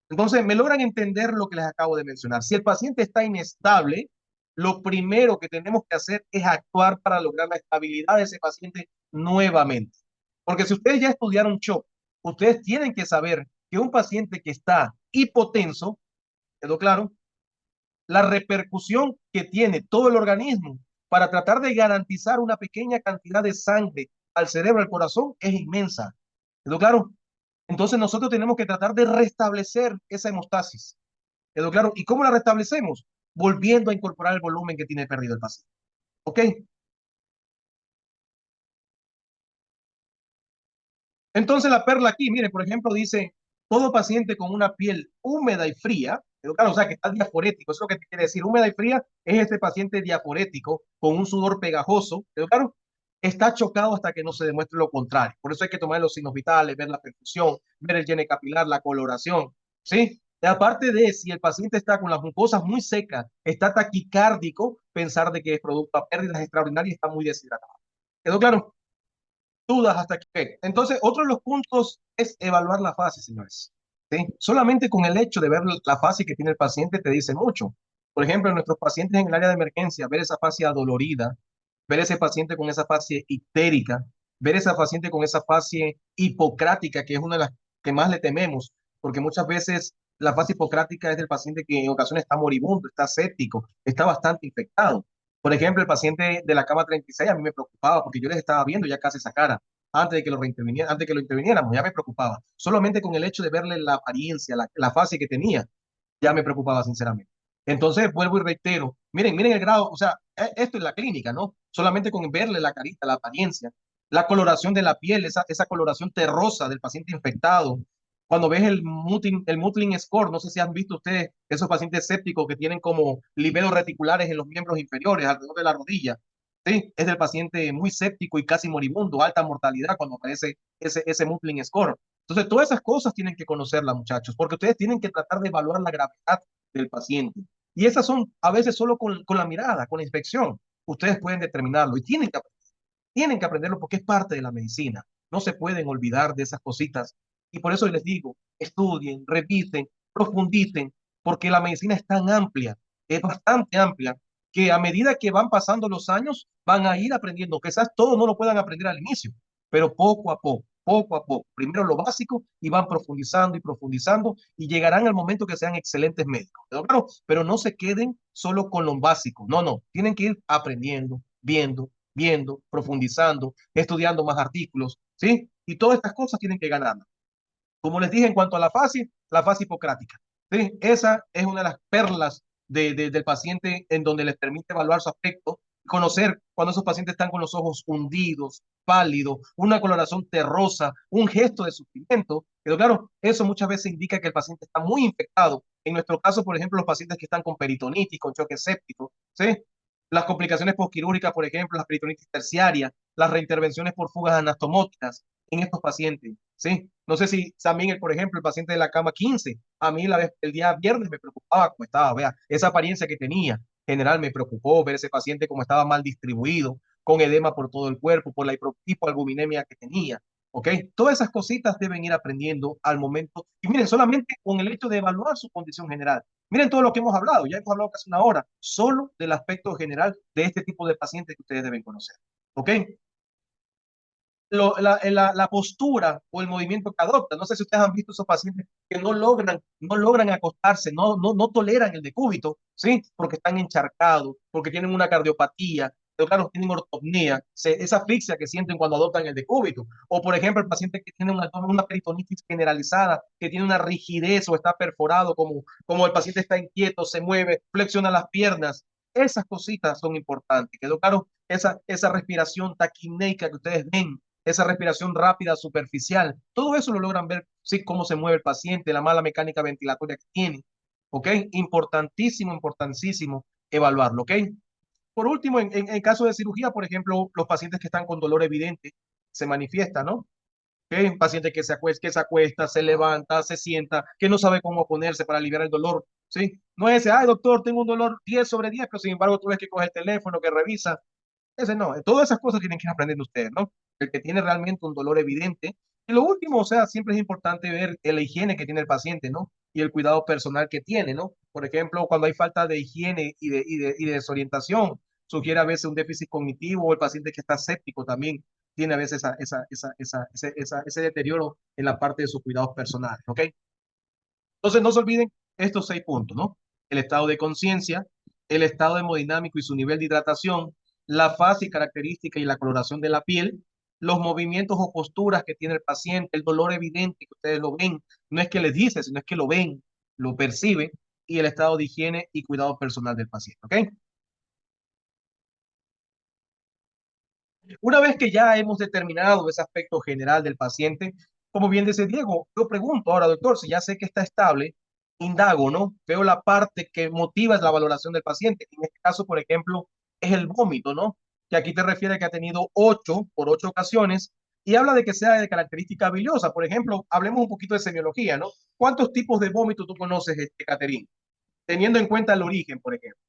Entonces, me logran entender lo que les acabo de mencionar. Si el paciente está inestable, lo primero que tenemos que hacer es actuar para lograr la estabilidad de ese paciente nuevamente. Porque si ustedes ya estudiaron shock, ustedes tienen que saber que un paciente que está hipotenso, ¿quedó claro? La repercusión que tiene todo el organismo para tratar de garantizar una pequeña cantidad de sangre al cerebro, al corazón, es inmensa. ¿Quedó claro? Entonces nosotros tenemos que tratar de restablecer esa hemostasis. ¿Quedó claro? ¿Y cómo la restablecemos? Volviendo a incorporar el volumen que tiene perdido el paciente. ¿Ok? Entonces la perla aquí, mire, por ejemplo, dice, todo paciente con una piel húmeda y fría, pero claro, o sea, que está diaforético, eso es lo que te quiere decir, húmeda y fría es este paciente diaforético con un sudor pegajoso, pero claro, está chocado hasta que no se demuestre lo contrario. Por eso hay que tomar los signos vitales, ver la perfusión, ver el llene capilar, la coloración, ¿sí? Y aparte de si el paciente está con las mucosas muy secas, está taquicárdico, pensar de que es producto de pérdidas extraordinarias y está muy deshidratado. ¿Quedó claro? Dudas hasta aquí. Ok. Entonces, otro de los puntos es evaluar la fase, señores. ¿Sí? Solamente con el hecho de ver la fase que tiene el paciente te dice mucho. Por ejemplo, en nuestros pacientes en el área de emergencia, ver esa fase adolorida, ver ese paciente con esa fase ictérica, ver esa paciente con esa fase hipocrática, que es una de las que más le tememos, porque muchas veces la fase hipocrática es del paciente que en ocasiones está moribundo, está séptico, está bastante infectado. Por ejemplo, el paciente de la cama 36 a mí me preocupaba porque yo les estaba viendo ya casi esa cara antes de que antes de que lo interviniéramos, ya me preocupaba. Solamente con el hecho de verle la apariencia, la fase que tenía, ya me preocupaba sinceramente. Entonces, vuelvo y reitero, miren el grado, o sea, esto es la clínica, ¿no? Solamente con verle la carita, la apariencia, la coloración de la piel, esa coloración terrosa del paciente infectado. Cuando ves el Mutlin score, no sé si han visto ustedes esos pacientes sépticos que tienen como libedos reticulares en los miembros inferiores, alrededor de la rodilla. Sí, es del paciente muy séptico y casi moribundo, alta mortalidad cuando aparece ese Mutlin score. Entonces, todas esas cosas tienen que conocerlas, muchachos, porque ustedes tienen que tratar de evaluar la gravedad del paciente. Y esas son a veces solo con la mirada, con la inspección. Ustedes pueden determinarlo y tienen que aprenderlo porque es parte de la medicina. No se pueden olvidar de esas cositas. Y por eso les digo, estudien, revisen, profundicen, porque la medicina es tan amplia, es bastante amplia, que a medida que van pasando los años, van a ir aprendiendo. Quizás todo no lo puedan aprender al inicio, pero poco a poco, poco a poco. Primero lo básico y van profundizando y profundizando y llegarán al momento que sean excelentes médicos. ¿Pero claro? Pero no se queden solo con lo básico. No, no. Tienen que ir aprendiendo, viendo, profundizando, estudiando más artículos, ¿sí? Y todas estas cosas tienen que ganar. Como les dije en cuanto a la fase hipocrática, ¿sí? Esa es una de las perlas del paciente en donde les permite evaluar su aspecto, conocer cuando esos pacientes están con los ojos hundidos, pálidos, una coloración terrosa, un gesto de sufrimiento. Pero claro, eso muchas veces indica que el paciente está muy infectado. En nuestro caso, por ejemplo, los pacientes que están con peritonitis, con choque séptico, ¿sí? Las complicaciones postquirúrgicas, por ejemplo, las peritonitis terciarias, las reintervenciones por fugas anastomóticas en estos pacientes, ¿sí? No sé si también, por ejemplo, el paciente de la cama 15, a mí el día viernes me preocupaba cómo estaba, vea, esa apariencia que tenía, general me preocupó ver ese paciente como estaba mal distribuido, con edema por todo el cuerpo, por la hipoalbuminemia que tenía, ¿ok? Todas esas cositas deben ir aprendiendo al momento. Y miren, solamente con el hecho de evaluar su condición general. Miren todo lo que hemos hablado, ya hemos hablado casi una hora, solo del aspecto general de este tipo de pacientes que ustedes deben conocer, ¿ok? La postura o el movimiento que adopta. No sé si ustedes han visto esos pacientes que no logran acostarse, no toleran el decúbito, ¿sí? Porque están encharcados, porque tienen una cardiopatía, pero claro, tienen ortopnía, esa asfixia que sienten cuando adoptan el decúbito. O por ejemplo, el paciente que tiene una peritonitis generalizada, que tiene una rigidez o está perforado, como el paciente está inquieto, se mueve, flexiona las piernas. Esas cositas son importantes. ¿Quedó claro? Esa respiración taquineica que ustedes ven esa respiración rápida, superficial, todo eso lo logran ver, sí, cómo se mueve el paciente, la mala mecánica ventilatoria que tiene, ¿ok? Importantísimo, importantísimo evaluarlo, ¿ok? Por último, en caso de cirugía, por ejemplo, los pacientes que están con dolor evidente se manifiesta, ¿no? ¿Ok? Un paciente que se acuesta, se levanta, se sienta, que no sabe cómo ponerse para aliviar el dolor, ¿sí? No es ese, ay, doctor, tengo un dolor 10 sobre 10, pero sin embargo tú ves que coge el teléfono, que revisa. Ese no, todas esas cosas tienen que ir aprendiendo ustedes, ¿no? El que tiene realmente un dolor evidente. Y lo último, o sea, siempre es importante ver la higiene que tiene el paciente, ¿no? Y el cuidado personal que tiene, ¿no? Por ejemplo, cuando hay falta de higiene y de desorientación, sugiere a veces un déficit cognitivo, o el paciente que está séptico también tiene a veces ese deterioro en la parte de sus cuidados personales, ¿ok? Entonces, no se olviden estos 6 puntos, ¿no? El estado de conciencia, el estado hemodinámico y su nivel de hidratación, la fase y característica y la coloración de la piel, los movimientos o posturas que tiene el paciente, el dolor evidente que ustedes lo ven, no es que les dice, sino es que lo ven, lo perciben, y el estado de higiene y cuidado personal del paciente, ¿ok? Una vez que ya hemos determinado ese aspecto general del paciente, como bien dice Diego, yo pregunto ahora, doctor, si ya sé que está estable, indago, ¿no? Veo la parte que motiva la valoración del paciente. En este caso, por ejemplo, es el vómito, ¿no? Que aquí te refiere que ha tenido 8 por 8 ocasiones y habla de que sea de característica biliosa. Por ejemplo, hablemos un poquito de semiología, ¿no? ¿Cuántos tipos de vómito tú conoces, Caterine? Teniendo en cuenta el origen, por ejemplo.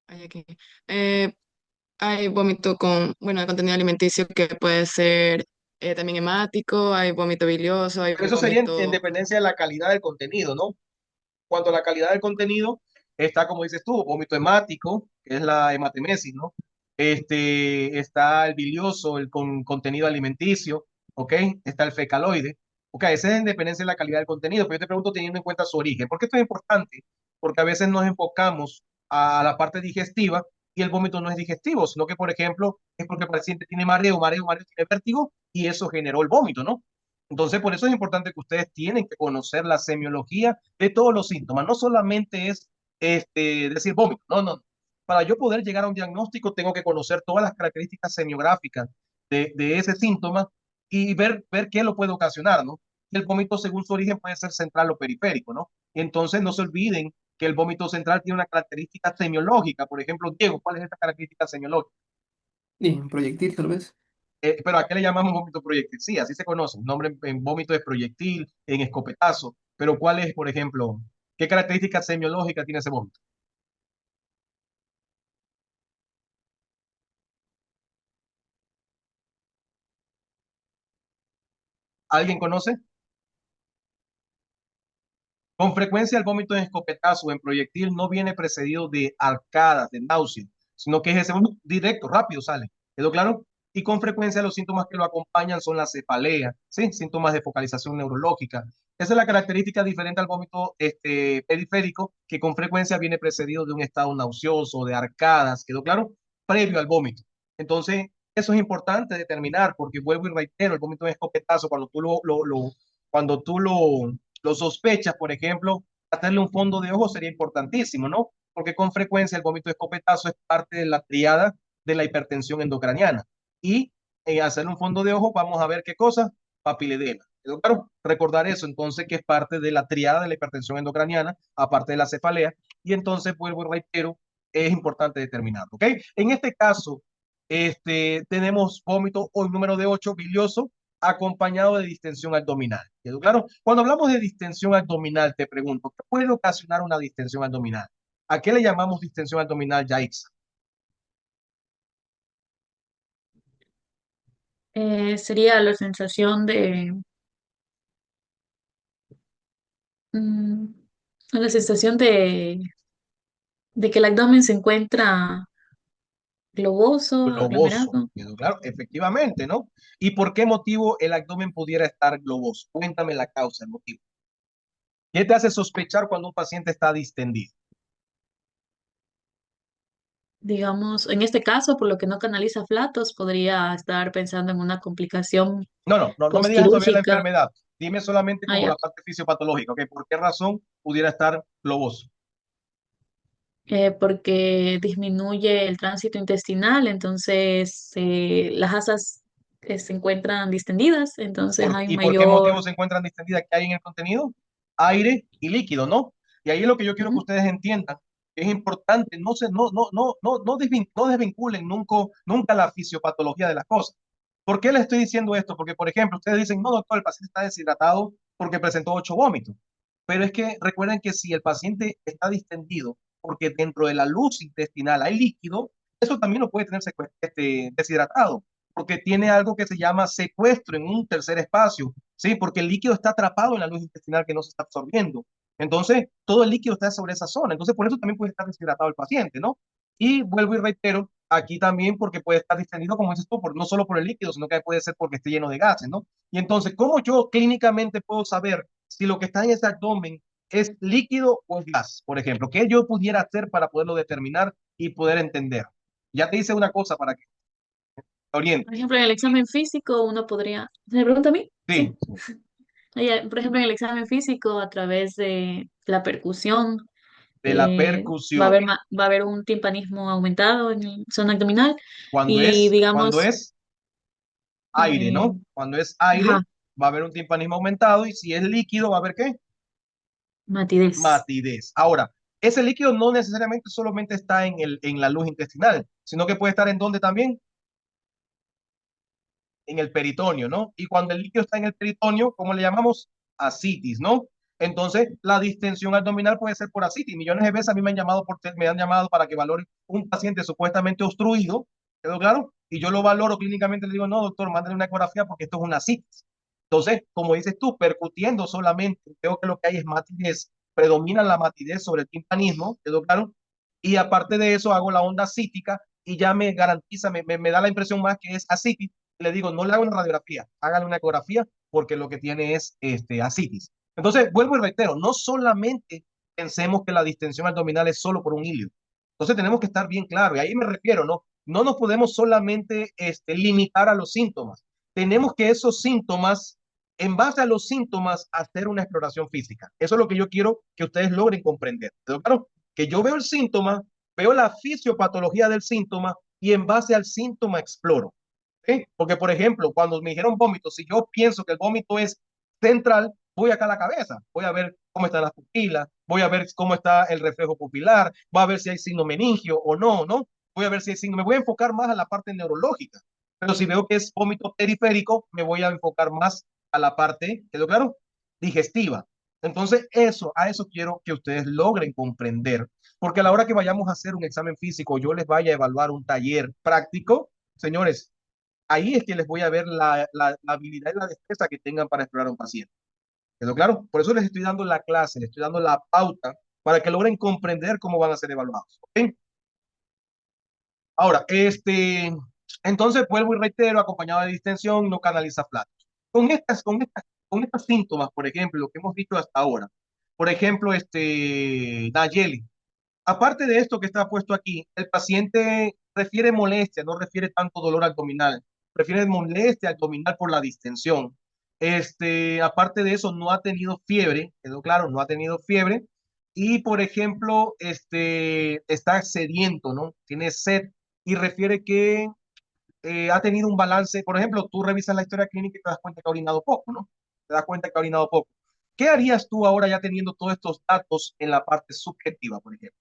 Hay aquí. Eh, Hay vómito con, bueno, contenido alimenticio que puede ser también hemático, hay vómito bilioso, hay Pero eso sería en vómito. dependencia de la calidad del contenido, ¿no? Cuanto a la calidad del contenido, está, como dices tú, vómito hemático, que es la hematemesis, ¿no? Está el bilioso, el con contenido alimenticio, ¿ok? Está el fecaloide. Ok, ese es en dependencia de la calidad del contenido, pero yo te pregunto teniendo en cuenta su origen. ¿Por qué esto es importante? Porque a veces nos enfocamos a la parte digestiva y el vómito no es digestivo, sino que, por ejemplo, es porque el paciente tiene mareo, tiene vértigo y eso generó el vómito, ¿no? Entonces, por eso es importante que ustedes tienen que conocer la semiología de todos los síntomas. No solamente es decir vómito, no, no. Para yo poder llegar a un diagnóstico, tengo que conocer todas las características semiográficas de ese síntoma y ver qué lo puede ocasionar, ¿no? El vómito, según su origen, puede ser central o periférico, ¿no? Entonces, no se olviden que el vómito central tiene una característica semiológica. Por ejemplo, Diego, ¿cuál es esta característica semiológica? Y en proyectil, tal vez. Pero ¿a qué le llamamos vómito proyectil? Sí, así se conoce. El nombre en vómito es proyectil, en escopetazo. Pero ¿cuál es, por ejemplo, qué característica semiológica tiene ese vómito? ¿Alguien conoce? Con frecuencia el vómito en escopetazo o en proyectil no viene precedido de arcadas, de náusea, sino que es ese vómito directo, rápido sale. ¿Quedó claro? Y con frecuencia los síntomas que lo acompañan son la cefalea, ¿sí? Síntomas de focalización neurológica. Esa es la característica diferente al vómito periférico, que con frecuencia viene precedido de un estado nauseoso, de arcadas, ¿quedó claro? Previo al vómito. Entonces, eso es importante determinar, porque vuelvo y reitero, el vómito en escopetazo, cuando tú lo sospechas, por ejemplo, hacerle un fondo de ojo sería importantísimo, ¿no? Porque con frecuencia el vómito de escopetazo es parte de la triada de la hipertensión endocraniana. Y en hacerle un fondo de ojo vamos a ver qué cosa, papiledema. ¿Quedó claro? Recordar eso, entonces, que es parte de la triada de la hipertensión endocraniana, aparte de la cefalea. Y entonces, vuelvo y reitero, es importante determinarlo, ¿ok? En este caso, tenemos vómito o el número de 8 bilioso, acompañado de distensión abdominal. ¿Quedó claro? Cuando hablamos de distensión abdominal, te pregunto, ¿qué puede ocasionar una distensión abdominal? ¿A qué le llamamos distensión abdominal, Yaixa? Sería la sensación de, mm, la sensación de que el abdomen se encuentra globoso, Globoso. aglomerado. ¿Quedó claro? Efectivamente, ¿no? ¿Y por qué motivo el abdomen pudiera estar globoso? Cuéntame la causa, el motivo. ¿Qué te hace sospechar cuando un paciente está distendido? Digamos, en este caso, por lo que no canaliza flatos, podría estar pensando en una complicación No me digas todavía la postquirúrgica. enfermedad. Dime solamente Ah, como ya. la parte fisiopatológica, ¿ok? ¿Por qué razón pudiera estar globoso? porque disminuye el tránsito intestinal, entonces las asas se encuentran distendidas, entonces hay un ¿Y por qué mayor... motivo se encuentran distendidas? ¿Qué hay en el contenido? Aire y líquido, ¿no? Y ahí es lo que yo quiero que Ujú. ustedes entiendan. Es importante, no desvinculen nunca la fisiopatología de las cosas. ¿Por qué les estoy diciendo esto? Porque, por ejemplo, ustedes dicen, no, doctor, el paciente está deshidratado porque presentó 8 vómitos. Pero es que recuerden que si el paciente está distendido porque dentro de la luz intestinal hay líquido, eso también lo puede tener deshidratado, porque tiene algo que se llama secuestro en un tercer espacio, ¿sí? Porque el líquido está atrapado en la luz intestinal que no se está absorbiendo. Entonces, todo el líquido está sobre esa zona. Entonces, por eso también puede estar deshidratado el paciente, ¿no? Y vuelvo y reitero, aquí también porque puede estar distendido, como dices tú, no solo por el líquido, sino que puede ser porque esté lleno de gases, ¿no? Y entonces, ¿cómo yo clínicamente puedo saber si lo que está en ese abdomen es líquido o es gas, por ejemplo? ¿Qué yo pudiera hacer para poderlo determinar y poder entender? Ya te hice una cosa para que te Por orientes. ejemplo, en el examen físico uno podría... ¿Me pregunta a mí? Sí, Sí. Por ejemplo, en el examen físico, a través de la percusión, de la va a percusión. haber, va a haber un timpanismo aumentado en la zona abdominal Cuando y es, cuando digamos, es aire, eh, ¿no? Cuando es aire, ajá, va a haber un timpanismo aumentado y si es líquido, va a haber ¿qué? matidez. Matidez. Ahora, ese líquido no necesariamente solamente está en la luz intestinal, sino que puede estar en donde también, en el peritoneo, ¿no? Y cuando el líquido está en el peritoneo, ¿cómo le llamamos? Asitis, ¿no? Entonces, la distensión abdominal puede ser por asitis. Millones de veces a mí me han llamado para que valore un paciente supuestamente obstruido, ¿quedó claro? Y yo lo valoro clínicamente, le digo, no, doctor, mándale una ecografía porque esto es una asitis. Entonces, como dices tú, percutiendo solamente, creo que lo que hay es matidez, predomina la matidez sobre el timpanismo, ¿quedó claro? Y aparte de eso, hago la onda asítica y ya me garantiza, me da la impresión más que es asitis. Le digo, no le hago una radiografía, hágale una ecografía porque lo que tiene es asitis. Entonces, vuelvo y reitero, no solamente pensemos que la distensión abdominal es solo por un hilo. Entonces, tenemos que estar bien claro, y ahí me refiero, ¿no? No nos podemos solamente limitar a los síntomas. Tenemos que esos síntomas, en base a los síntomas, hacer una exploración física. Eso es lo que yo quiero que ustedes logren comprender. ¿Pero claro? Que yo veo el síntoma, veo la fisiopatología del síntoma y en base al síntoma exploro. ¿Sí? Porque, por ejemplo, cuando me dijeron vómito, si yo pienso que el vómito es central, voy acá a la cabeza, voy a ver cómo están las pupilas, voy a ver cómo está el reflejo pupilar, voy a ver si hay signo meningio o no, ¿no? Voy a ver si hay signo, me voy a enfocar más a la parte neurológica. Pero si veo que es vómito periférico, me voy a enfocar más a la parte, ¿quedó claro? Digestiva. Entonces, a eso quiero que ustedes logren comprender, porque a la hora que vayamos a hacer un examen físico, yo les vaya a evaluar un taller práctico, señores, ahí es que les voy a ver la habilidad y la destreza que tengan para explorar a un paciente. ¿Quedó claro? Por eso les estoy dando la clase, les estoy dando la pauta para que logren comprender cómo van a ser evaluados. ¿Ok? Ahora, entonces vuelvo y reitero, acompañado de distensión, no canaliza flatos. Con estos síntomas, por ejemplo, lo que hemos visto hasta ahora, por ejemplo, Nayeli, aparte de esto que está puesto aquí, el paciente refiere molestia, no refiere tanto dolor abdominal, refiere molestia abdominal por la distensión. Aparte de eso, no ha tenido fiebre, quedó claro, no ha tenido fiebre. Y, por ejemplo, está sediento, ¿no? Tiene sed y refiere que ha tenido un balance. Por ejemplo, tú revisas la historia clínica y te das cuenta que ha orinado poco, ¿no? Te das cuenta que ha orinado poco. ¿Qué harías tú ahora ya teniendo todos estos datos en la parte subjetiva, por ejemplo?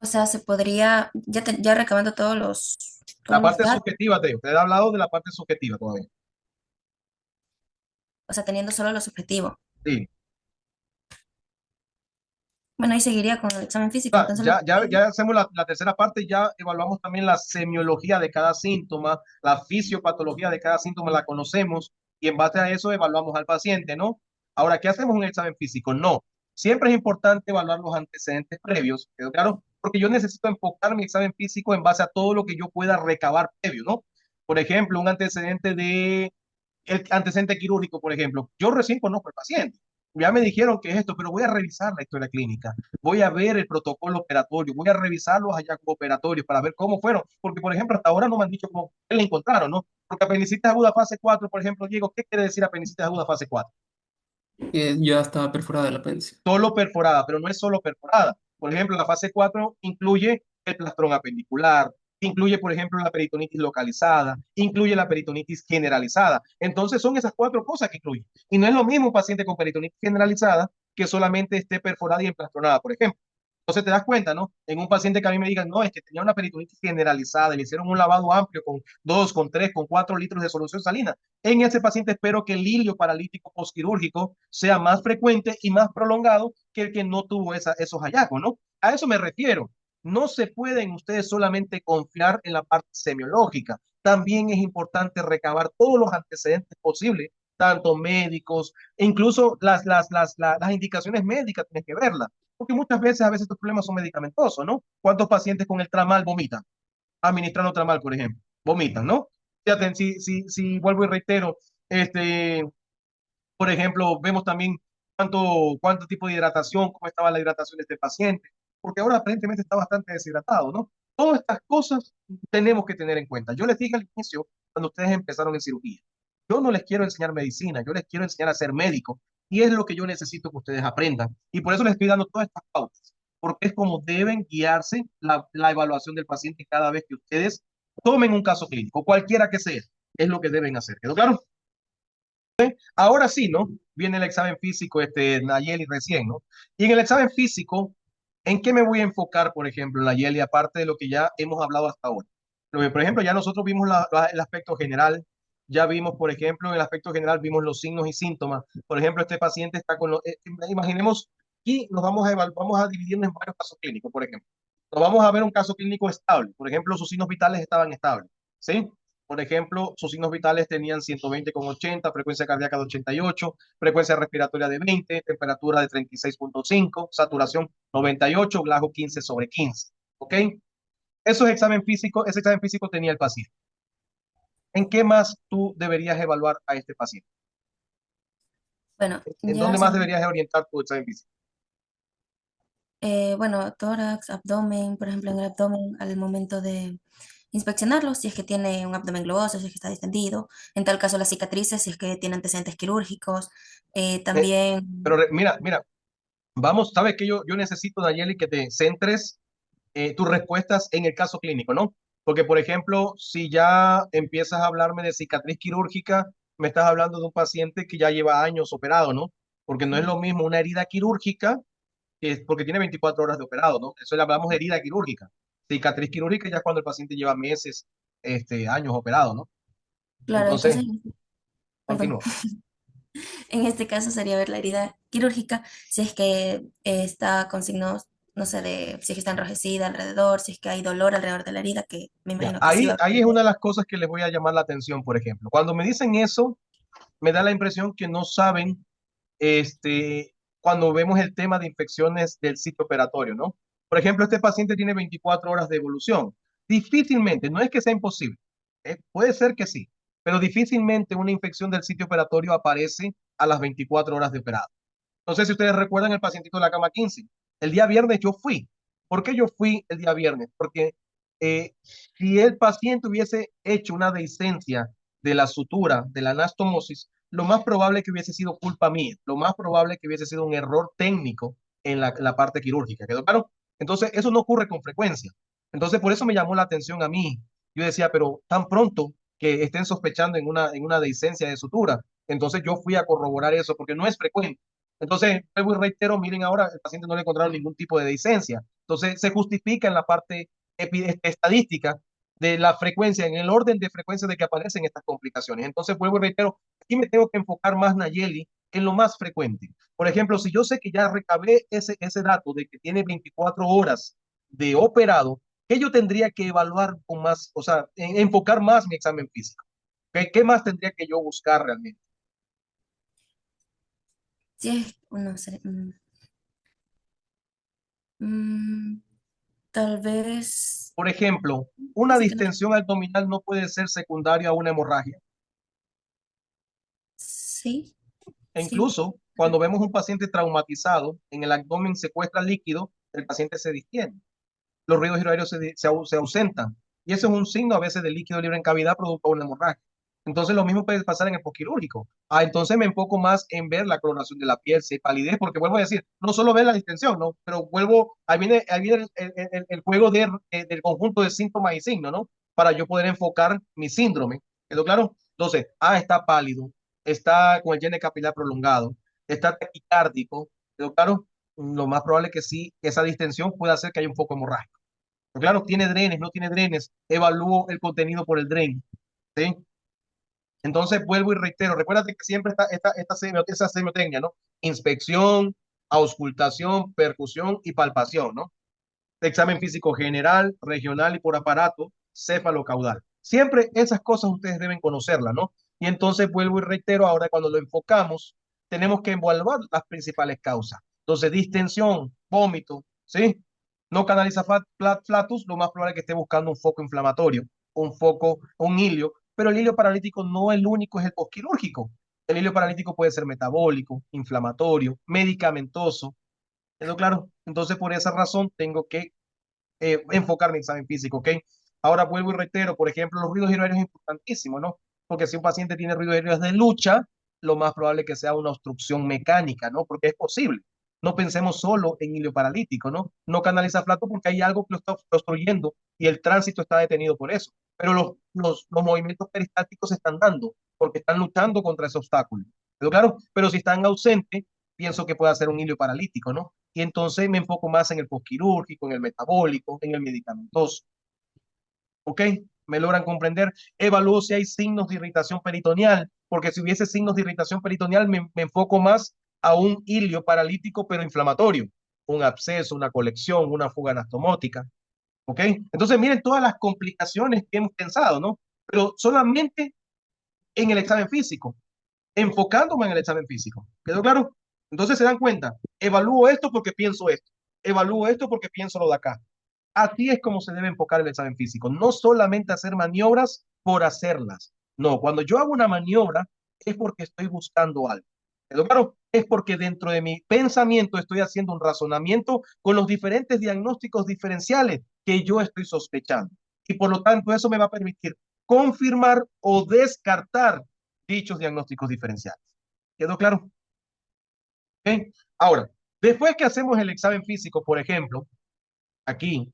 O sea, se podría, ya recabando La todos los parte datos, subjetiva, te he hablado de la parte subjetiva todavía. o sea, teniendo solo lo subjetivo. Sí. Bueno, ahí seguiría con el examen físico. Ah, Entonces, ya hacemos la tercera parte, ya evaluamos también la semiología de cada síntoma, la fisiopatología de cada síntoma la conocemos y en base a eso evaluamos al paciente, ¿no? Ahora, ¿qué hacemos en un examen físico? No, siempre es importante evaluar los antecedentes previos, ¿quedó claro? Porque yo necesito enfocar mi examen físico en base a todo lo que yo pueda recabar previo, ¿no? Por ejemplo, el antecedente quirúrgico, por ejemplo. Yo recién conozco al paciente. Ya me dijeron que es esto, pero voy a revisar la historia clínica, voy a ver el protocolo operatorio, voy a revisar los hallazgos operatorios para ver cómo fueron, porque por ejemplo hasta ahora no me han dicho cómo le encontraron, ¿no? Porque apendicitis aguda fase 4, por ejemplo, Diego, ¿qué quiere decir apendicitis aguda fase 4? Ya está perforada el apéndice. Solo perforada, pero no es solo perforada. Por ejemplo, la fase 4 incluye el plastrón apendicular, incluye, por ejemplo, la peritonitis localizada, incluye la peritonitis generalizada. Entonces, son esas cuatro cosas que incluye. Y no es lo mismo un paciente con peritonitis generalizada que solamente esté perforada y emplastronada, por ejemplo. Entonces te das cuenta, ¿no? En un paciente que a mí me digan, no, es que tenía una peritonitis generalizada, y le hicieron un lavado amplio con 2, con 3, con 4 litros de solución salina. En ese paciente espero que el hilio paralítico postquirúrgico sea más frecuente y más prolongado que el que no tuvo esos hallazgos, ¿no? A eso me refiero. No se pueden ustedes solamente confiar en la parte semiológica. También es importante recabar todos los antecedentes posibles, tanto médicos, e incluso las indicaciones médicas tienes que verlas, porque muchas veces, a veces estos problemas son medicamentosos, ¿no? ¿Cuántos pacientes con el tramal vomitan? Administrando tramal, por ejemplo, vomitan, ¿no? Fíjate, si vuelvo y reitero, por ejemplo, vemos también cuánto tipo de hidratación, cómo estaba la hidratación de este paciente, porque ahora aparentemente está bastante deshidratado, ¿no? Todas estas cosas tenemos que tener en cuenta. Yo les dije al inicio, cuando ustedes empezaron en cirugía, yo no les quiero enseñar medicina, yo les quiero enseñar a ser médico, y es lo que yo necesito que ustedes aprendan. Y por eso les estoy dando todas estas pautas, porque es como deben guiarse la evaluación del paciente cada vez que ustedes tomen un caso clínico, cualquiera que sea, es lo que deben hacer. ¿Quedó claro? Ahora sí, ¿no? Viene el examen físico, Nayeli, recién, ¿no? Y en el examen físico, ¿en qué me voy a enfocar, por ejemplo, Nayeli, aparte de lo que ya hemos hablado hasta ahora? Por ejemplo, ya nosotros vimos el aspecto general, ya vimos, por ejemplo, en el aspecto general vimos los signos y síntomas. Por ejemplo, este paciente está con los, imaginemos, y nos vamos a dividirnos en varios casos clínicos, por ejemplo. Nos vamos a ver un caso clínico estable. Por ejemplo, sus signos vitales estaban estables, ¿sí? Por ejemplo, sus signos vitales tenían 120,80, frecuencia cardíaca de 88, frecuencia respiratoria de 20, temperatura de 36,5, saturación 98, Glasgow 15/15. ¿Ok? Ese examen físico tenía el paciente. ¿En qué más tú deberías evaluar a este paciente? Bueno, ¿En ya dónde más son, deberías orientar tu examen físico? bueno, tórax, abdomen, por ejemplo, en el abdomen al momento de inspeccionarlo, si es que tiene un abdomen globoso, si es que está distendido, en tal caso las cicatrices, si es que tiene antecedentes quirúrgicos, Eh, también, pero mira, vamos, sabes que yo necesito, Danieli, que te centres tus respuestas en el caso clínico, ¿no? Porque, por ejemplo, si ya empiezas a hablarme de cicatriz quirúrgica, me estás hablando de un paciente que ya lleva años operado, ¿no? Porque no es lo mismo una herida quirúrgica, que es porque tiene 24 horas de operado, ¿no? Eso le hablamos de herida quirúrgica. Cicatriz quirúrgica ya es cuando el paciente lleva meses, años operado, ¿no? claro, Entonces, entonces, perdón, continúa. en este caso sería ver la herida quirúrgica, si es que está con signos, no sé, de si es que está enrojecida alrededor, si es que hay dolor alrededor de la herida, que me Ya, imagino que sí va ahí, a ahí es haber. una de las cosas que les voy a llamar la atención, por ejemplo. Cuando me dicen eso, me da la impresión que no saben cuando vemos el tema de infecciones del sitio operatorio, ¿no? Por ejemplo, este paciente tiene 24 horas de evolución. Difícilmente, no es que sea imposible, puede ser que sí, pero difícilmente una infección del sitio operatorio aparece a las 24 horas de operado. No sé si ustedes recuerdan el pacientito de la cama 15. El día viernes yo fui. ¿Por qué yo fui el día viernes? Porque si el paciente hubiese hecho una dehiscencia de la sutura, de la anastomosis, lo más probable que hubiese sido culpa mía, lo más probable que hubiese sido un error técnico en la parte quirúrgica. ¿Quedó claro? Entonces, eso no ocurre con frecuencia. Entonces, por eso me llamó la atención a mí. Yo decía, pero tan pronto que estén sospechando en una dehiscencia de sutura. Entonces, yo fui a corroborar eso porque no es frecuente. Entonces, vuelvo y reitero, miren ahora, el paciente no le encontraron ningún tipo de dehiscencia. Entonces, se justifica en la parte estadística de la frecuencia, en el orden de frecuencia de que aparecen estas complicaciones. Entonces, vuelvo y reitero, aquí me tengo que enfocar más, Nayeli, en lo más frecuente. Por ejemplo, si yo sé que ya recabé ese dato de que tiene 24 horas de operado, ¿qué yo tendría que evaluar con más, o sea, enfocar más mi examen físico? ¿Qué más tendría que yo buscar realmente? Si es, no sé, mm, tal vez, Por ejemplo, una así que no, distensión abdominal no puede ser secundaria a una hemorragia. sí, E sí, incluso cuando vemos un paciente traumatizado, en el abdomen secuestra líquido, el paciente se distiende. Los ruidos giratorios se ausentan. Y eso es un signo a veces de líquido libre en cavidad producto de una hemorragia. Entonces lo mismo puede pasar en el posquirúrgico. Entonces me enfoco más en ver la coloración de la piel, si hay palidez, porque vuelvo a decir, no solo ver la distensión, ¿no? Pero ahí viene el juego del conjunto de síntomas y signos, ¿no? Para yo poder enfocar mi síndrome. ¿Quedó claro? Entonces, está pálido, está con el llene capilar prolongado, está taquicárdico, ¿quedó claro? Lo más probable es que sí, que esa distensión pueda hacer que haya un foco hemorrágico. Pero claro, tiene drenes, no tiene drenes, evalúo el contenido por el dren, ¿sí? Entonces vuelvo y reitero, recuérdate que siempre está esa semiotecnia, ¿no? Inspección, auscultación, percusión y palpación, ¿no? Examen físico general, regional y por aparato, céfalo-caudal. Siempre esas cosas ustedes deben conocerlas, ¿no? Y entonces vuelvo y reitero, ahora cuando lo enfocamos, tenemos que evaluar las principales causas. Entonces, distensión, vómito, ¿sí? No canaliza flatus, lo más probable es que esté buscando un foco inflamatorio, un hilio, pero el hilio paralítico no es el único, es el posquirúrgico. El hilio paralítico puede ser metabólico, inflamatorio, medicamentoso. ¿Quedó claro? Entonces, por esa razón, tengo que enfocar mi examen físico, ¿ok? Ahora vuelvo y reitero, por ejemplo, los ruidos aéreos es importantísimo, ¿no? Porque si un paciente tiene ruidos aéreos de lucha, lo más probable es que sea una obstrucción mecánica, ¿no? Porque es posible. No pensemos solo en hilio paralítico, ¿no? No canaliza flato porque hay algo que lo está obstruyendo y el tránsito está detenido por eso. Pero los movimientos peristálticos se están dando porque están luchando contra ese obstáculo. ¿Pero claro? Pero si están ausentes, pienso que puede ser un hilio paralítico, ¿no? Y entonces me enfoco más en el posquirúrgico, en el metabólico, en el medicamentoso. ¿Ok? ¿Me logran comprender? Evalúo si hay signos de irritación peritoneal, porque si hubiese signos de irritación peritoneal, me enfoco más a un hilio paralítico pero inflamatorio, un absceso, una colección, una fuga anastomótica. ¿Ok? Entonces, miren todas las complicaciones que hemos pensado, ¿no? Pero solamente en el examen físico, enfocándome en el examen físico. ¿Quedó claro? Entonces se dan cuenta, evalúo esto porque pienso esto, evalúo esto porque pienso lo de acá. Así es como se debe enfocar el examen físico, no solamente hacer maniobras por hacerlas. No, cuando yo hago una maniobra es porque estoy buscando algo. ¿Quedó claro? Es porque dentro de mi pensamiento estoy haciendo un razonamiento con los diferentes diagnósticos diferenciales que yo estoy sospechando. Y por lo tanto, eso me va a permitir confirmar o descartar dichos diagnósticos diferenciales. ¿Quedó claro? ¿Okay? Ahora, después que hacemos el examen físico, por ejemplo, aquí,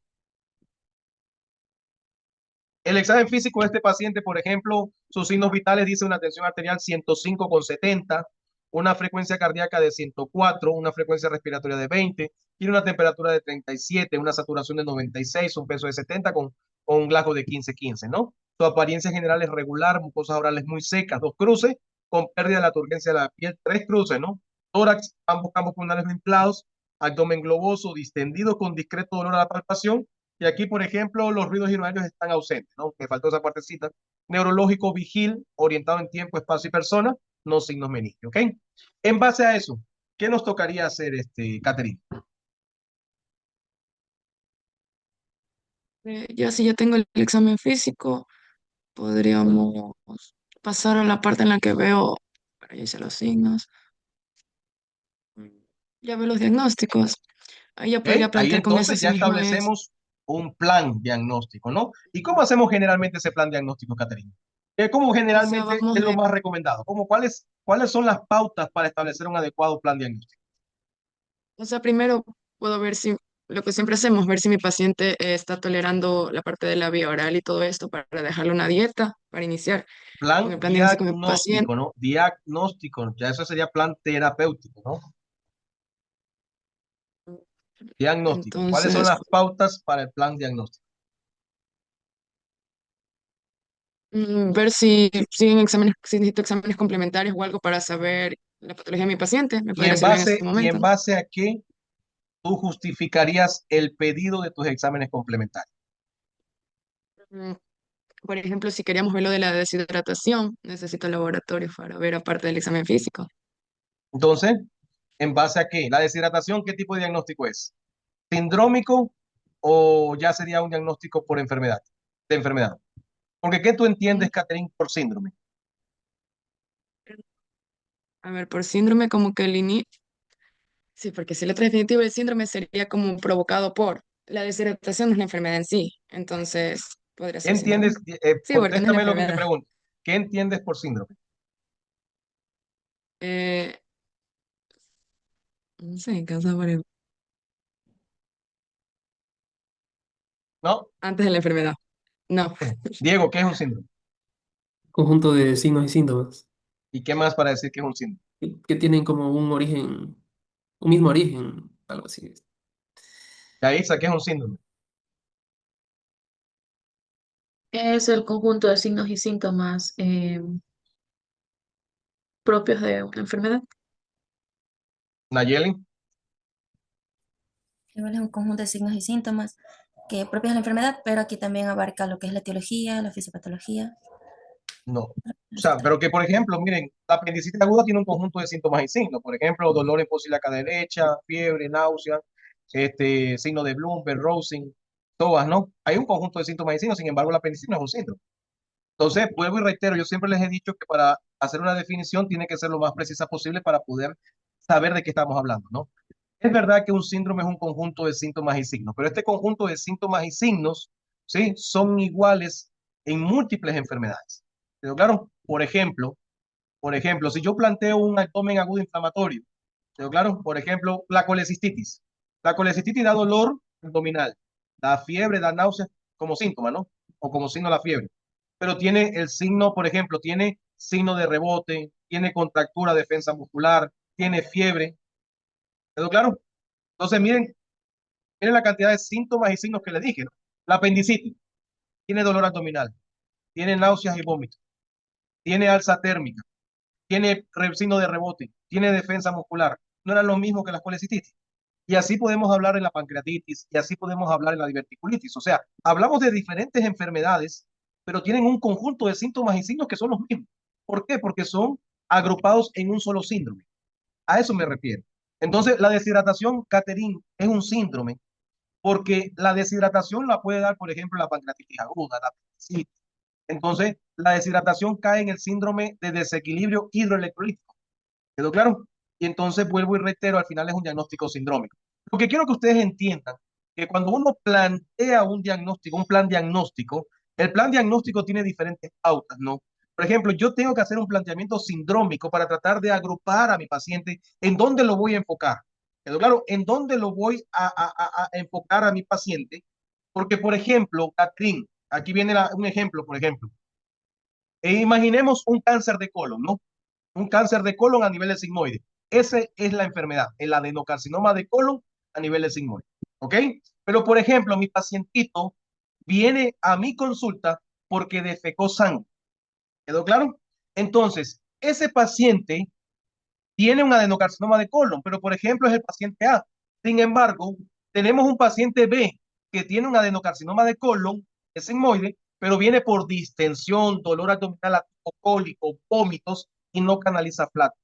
el examen físico de este paciente, por ejemplo, sus signos vitales dice una tensión arterial 105,70, una frecuencia cardíaca de 104, una frecuencia respiratoria de 20, tiene una temperatura de 37, una saturación de 96, un peso de 70 con un glasgo de 15-15, ¿no? Su apariencia general es regular, mucosas orales muy secas, 2 cruces, con pérdida de la turgencia de la piel, 3 cruces, ¿no? Tórax, ambos campos pulmonares no inflados, abdomen globoso, distendido con discreto dolor a la palpación, y aquí, por ejemplo, los ruidos urinarios están ausentes, ¿no? Me faltó esa partecita. Neurológico vigil, orientado en tiempo, espacio y persona, no signos meningios, ¿ok? En base a eso, ¿qué nos tocaría hacer, Catherine? Ya si ya tengo el examen físico, podríamos pasar a la parte en la que veo, para ya hice los signos, ya veo los diagnósticos. Ahí ya ¿Ok? podría Ahí plantear con eso entonces si ya mismo es. establecemos un plan diagnóstico, ¿no? ¿Y cómo hacemos generalmente ese plan diagnóstico, Catherine? ¿Cómo O sea, generalmente vamos es lo de, más recomendado? ¿Cuáles son las pautas para establecer un adecuado plan diagnóstico? o sea, primero puedo ver si, lo que siempre hacemos, ver si mi paciente está tolerando la parte de la vía oral y todo esto para dejarle una dieta, para iniciar con Plan el plan diagnóstico de mi paciente. diagnóstico, ¿no? Diagnóstico, ya eso sería plan terapéutico, ¿no? Diagnóstico. ¿Cuáles son Entonces, las pautas para el plan diagnóstico? ver si en exámenes, si necesito exámenes complementarios o algo para saber la patología de mi paciente, me ¿Y podría servir en este y momento, en ¿no? base a qué tú justificarías el pedido de tus exámenes complementarios? Mm, Por ejemplo, si queríamos ver lo de la deshidratación, necesito laboratorios para ver aparte del examen físico. Entonces, ¿en base a qué? La deshidratación, ¿qué tipo de diagnóstico es? ¿Sindrómico o ya sería un diagnóstico por enfermedad, de enfermedad? Porque ¿qué tú Mm, entiendes, Catherine, por síndrome? A ver, por síndrome como que el inicio. Sí, porque si el otro definitivo del síndrome sería como provocado por la deshidratación, no es la enfermedad en sí. Entonces, podría ¿Qué ser síndrome. entiendes? Sí, porque no es la Contéstame lo que te enfermedad. pregunto. ¿Qué entiendes por síndrome? Eh, no sé, causa por ¿No? antes de la enfermedad. No. Diego, ¿qué es un síndrome? Conjunto de signos y síntomas ¿Y qué más para decir que es un síndrome? que tienen como un origen, un mismo origen, algo así. Yaisa, ¿qué es un síndrome? Es el conjunto de signos y síntomas propios de una enfermedad. Nayeli, Igual es un conjunto de signos y síntomas que propios de la enfermedad, pero aquí también abarca lo que es la etiología, la fisiopatología, no. O sea, etcétera. pero que, por ejemplo, miren, la apendicitis aguda tiene un conjunto de síntomas y signos. Por ejemplo, dolor en posiliaca derecha, fiebre, náusea, signo de Bloomberg, Rosing, todas, ¿no? Hay un conjunto de síntomas y signos, sin embargo, la apendicitis no es un síndrome. Entonces, vuelvo y reitero, yo siempre les he dicho que para hacer una definición tiene que ser lo más precisa posible para poder saber de qué estamos hablando, ¿no? Es verdad que un síndrome es un conjunto de síntomas y signos, pero este conjunto de síntomas y signos, ¿sí? Son iguales en múltiples enfermedades. ¿Pero claro? Por ejemplo, si yo planteo un abdomen agudo inflamatorio, ¿pero claro? Por ejemplo, la colecistitis. La colecistitis da dolor abdominal, da fiebre, da náuseas como síntoma, ¿no? O como signo de la fiebre. Pero tiene el signo, por ejemplo, tiene signo de rebote, tiene contractura, defensa muscular, tiene fiebre. ¿Quedó claro? Entonces, miren la cantidad de síntomas y signos que le dije, ¿no? La apendicitis tiene dolor abdominal, tiene náuseas y vómitos, tiene alza térmica, tiene signo de rebote, tiene defensa muscular. No era lo mismo que la colecistitis. Y así podemos hablar en la pancreatitis y así podemos hablar en la diverticulitis. O sea, hablamos de diferentes enfermedades, pero tienen un conjunto de síntomas y signos que son los mismos. ¿Por qué? Porque son agrupados en un solo síndrome. A eso me refiero. Entonces, la deshidratación, Caterín, es un síndrome porque la deshidratación la puede dar, por ejemplo, la pancreatitis aguda, la apendicitis. Entonces, la deshidratación cae en el síndrome de desequilibrio hidroelectrolítico. ¿Quedó claro? Y entonces vuelvo y reitero, al final es un diagnóstico sindrómico. Lo que quiero que ustedes entiendan que cuando uno plantea un diagnóstico, un plan diagnóstico, el plan diagnóstico tiene diferentes pautas, ¿no? Por ejemplo, yo tengo que hacer un planteamiento sindrómico para tratar de agrupar a mi paciente en dónde lo voy a enfocar. ¿Quedó claro? En dónde lo voy a enfocar a mi paciente. Porque, por ejemplo, Catrín, aquí viene un ejemplo, por ejemplo. Imaginemos un cáncer de colon, ¿no? Un cáncer de colon a nivel de sigmoide. Esa es la enfermedad, el adenocarcinoma de colon a nivel de sigmoide. ¿Ok? Pero, por ejemplo, mi pacientito viene a mi consulta porque defecó sangre. ¿Quedó claro? Entonces, ese paciente tiene un adenocarcinoma de colon, pero, por ejemplo, es el paciente A. Sin embargo, tenemos un paciente B que tiene un adenocarcinoma de colon, es sigmoide, pero viene por distensión, dolor abdominal cólico, vómitos y no canaliza flatos.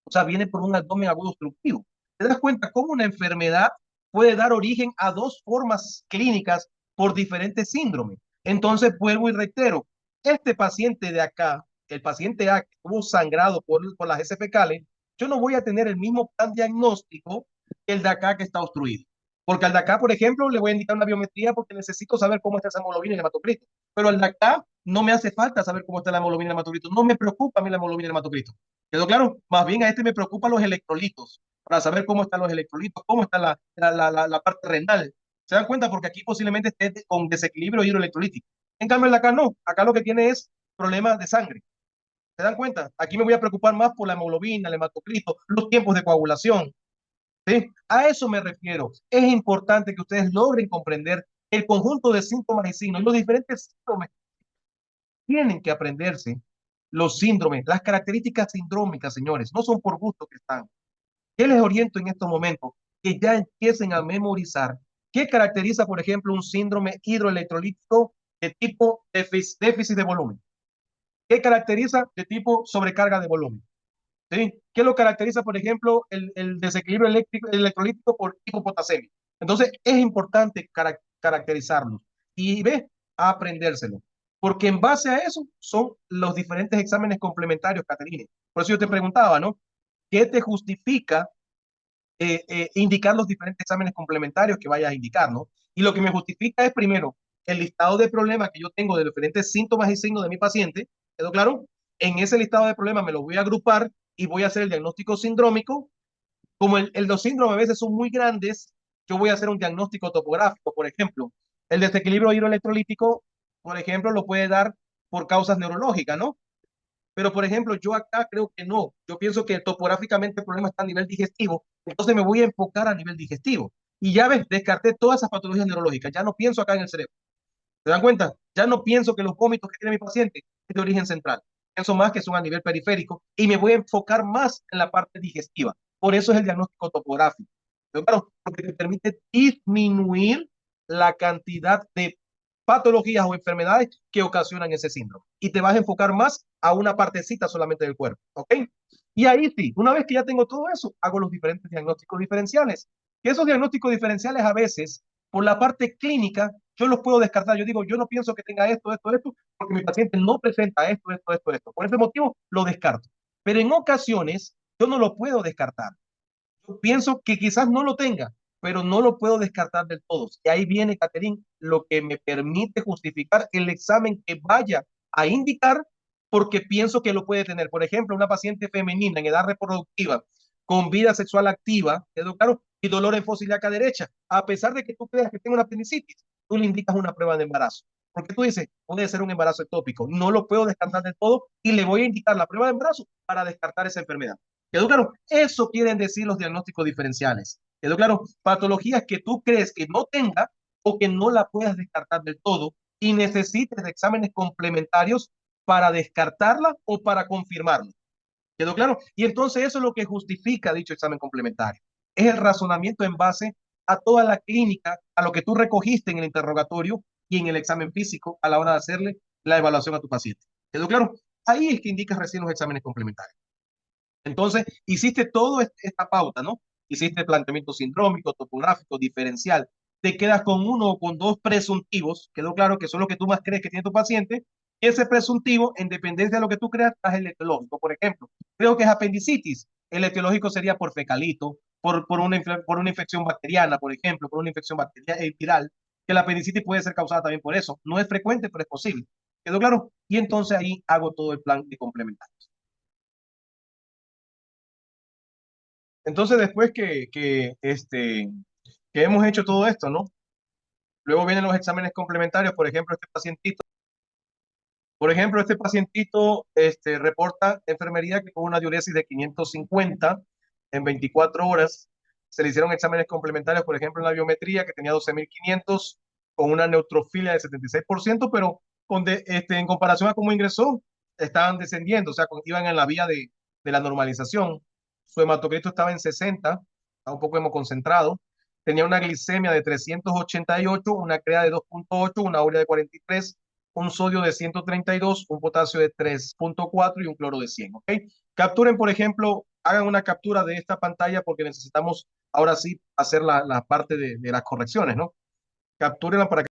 O sea, viene por un abdomen agudo obstructivo. ¿Te das cuenta cómo una enfermedad puede dar origen a dos formas clínicas por diferentes síndromes? Entonces, vuelvo y reitero, este paciente de acá, el paciente A que tuvo sangrado por las heces fecales, yo no voy a tener el mismo plan diagnóstico que el de acá que está obstruido. Porque al de acá, por ejemplo, le voy a indicar una biometría porque necesito saber cómo está esa hemoglobina y el hematocrito. Pero al de acá no me hace falta saber cómo está la hemoglobina y el hematocrito. No me preocupa a mí la hemoglobina y el hematocrito. ¿Quedó claro? Más bien a este me preocupan los electrolitos, para saber cómo están los electrolitos, cómo está la parte renal. ¿Se dan cuenta? Porque aquí posiblemente esté con desequilibrio hidroelectrolítico. En cambio, el de acá no. Acá lo que tiene es problemas de sangre. ¿Se dan cuenta? Aquí me voy a preocupar más por la hemoglobina, el hematocrito, los tiempos de coagulación. ¿Sí? A eso me refiero. Es importante que ustedes logren comprender el conjunto de síntomas y signos, los diferentes síntomas. Tienen que aprenderse los síndromes, las características sindrómicas, señores. No son por gusto que están. ¿Qué les oriento en estos momentos? Que ya empiecen a memorizar qué caracteriza, por ejemplo, un síndrome hidroelectrolítico de tipo déficit de volumen. ¿Qué caracteriza de tipo sobrecarga de volumen? ¿Sí? ¿Qué lo caracteriza, por ejemplo, el desequilibrio electrolítico por hipopotasemia? Entonces, es importante caracterizarlos y aprendérselo. Porque en base a eso son los diferentes exámenes complementarios, Caterine. Por eso yo te preguntaba, ¿no? ¿Qué te justifica indicar los diferentes exámenes complementarios que vayas a indicar, ¿no? Y lo que me justifica es, primero, el listado de problemas que yo tengo de diferentes síntomas y signos de mi paciente, ¿Quedó claro? En ese listado de problemas me lo voy a agrupar y voy a hacer el diagnóstico sindrómico. Como los síndromes a veces son muy grandes, yo voy a hacer un diagnóstico topográfico. Por ejemplo, el desequilibrio hidroelectrolítico, por ejemplo, lo puede dar por causas neurológicas, ¿no? Pero, por ejemplo, yo acá creo que no. Yo pienso que topográficamente el problema está a nivel digestivo, entonces me voy a enfocar a nivel digestivo. Y ya ves, descarté todas esas patologías neurológicas. Ya no pienso acá en el cerebro. ¿Se dan cuenta? Ya no pienso que los vómitos que tiene mi paciente es de origen central. Pienso más que son a nivel periférico y me voy a enfocar más en la parte digestiva. Por eso es el diagnóstico topográfico. Pero claro, porque te permite disminuir la cantidad de patologías o enfermedades que ocasionan ese síndrome. Y te vas a enfocar más a una partecita solamente del cuerpo. ¿Ok? Y ahí sí, una vez que ya tengo todo eso, hago los diferentes diagnósticos diferenciales. Que esos diagnósticos diferenciales a veces, por la parte clínica, yo los puedo descartar. Yo digo, yo no pienso que tenga esto, porque mi paciente no presenta esto. Por ese motivo, lo descarto. Pero en ocasiones, yo no lo puedo descartar. Yo pienso que quizás no lo tenga, pero no lo puedo descartar del todo. Y ahí viene, Caterín, lo que me permite justificar el examen que vaya a indicar porque pienso que lo puede tener. Por ejemplo, una paciente femenina en edad reproductiva con vida sexual activa, ¿quedó claro? Y dolor en fosa ilíaca derecha, a pesar de que tú creas que tenga una apendicitis, tú le indicas una prueba de embarazo. Porque tú dices, puede ser un embarazo ectópico, no lo puedo descartar del todo y le voy a indicar la prueba de embarazo para descartar esa enfermedad. ¿Quedó claro? Eso quieren decir los diagnósticos diferenciales. ¿Quedó claro? Patologías que tú crees que no tenga o que no la puedas descartar del todo y necesites de exámenes complementarios para descartarla o para confirmarla. ¿Quedó claro? Y entonces eso es lo que justifica dicho examen complementario. Es el razonamiento en base a toda la clínica, a lo que tú recogiste en el interrogatorio y en el examen físico a la hora de hacerle la evaluación a tu paciente. ¿Quedó claro? Ahí es que indicas recién los exámenes complementarios. Entonces, hiciste toda esta pauta, ¿no? Hiciste planteamiento sindrómico, topográfico, diferencial. Te quedas con uno o con dos presuntivos, quedó claro que son los que tú más crees que tiene tu paciente. Y ese presuntivo, en dependencia de lo que tú creas, es el etiológico. Por ejemplo, creo que es apendicitis. El etiológico sería por fecalito, por una infección bacteriana, por ejemplo, por una infección bacteriana viral, que la apendicitis puede ser causada también por eso. No es frecuente, pero es posible. ¿Quedó claro? Y entonces ahí hago todo el plan de complementarios. Entonces, después que hemos hecho todo esto, ¿no? Luego vienen los exámenes complementarios. Por ejemplo, este pacientito reporta enfermería que con una diuresis de 550 en 24 horas. Se le hicieron exámenes complementarios, por ejemplo, en la biometría, que tenía 12.500 con una neutrofilia del 76%, pero en comparación a cómo ingresó, estaban descendiendo, o sea, iban en la vía de la normalización. Su hematocrito estaba en 60, estaba un poco hemoconcentrado. Tenía una glicemia de 388, una CREA de 2.8, una urea de 43, un sodio de 132, un potasio de 3.4 y un cloro de 100, ¿ok? Capturen, por ejemplo, hagan una captura de esta pantalla porque necesitamos ahora sí hacer la parte de las correcciones, ¿no? Captúrenla para que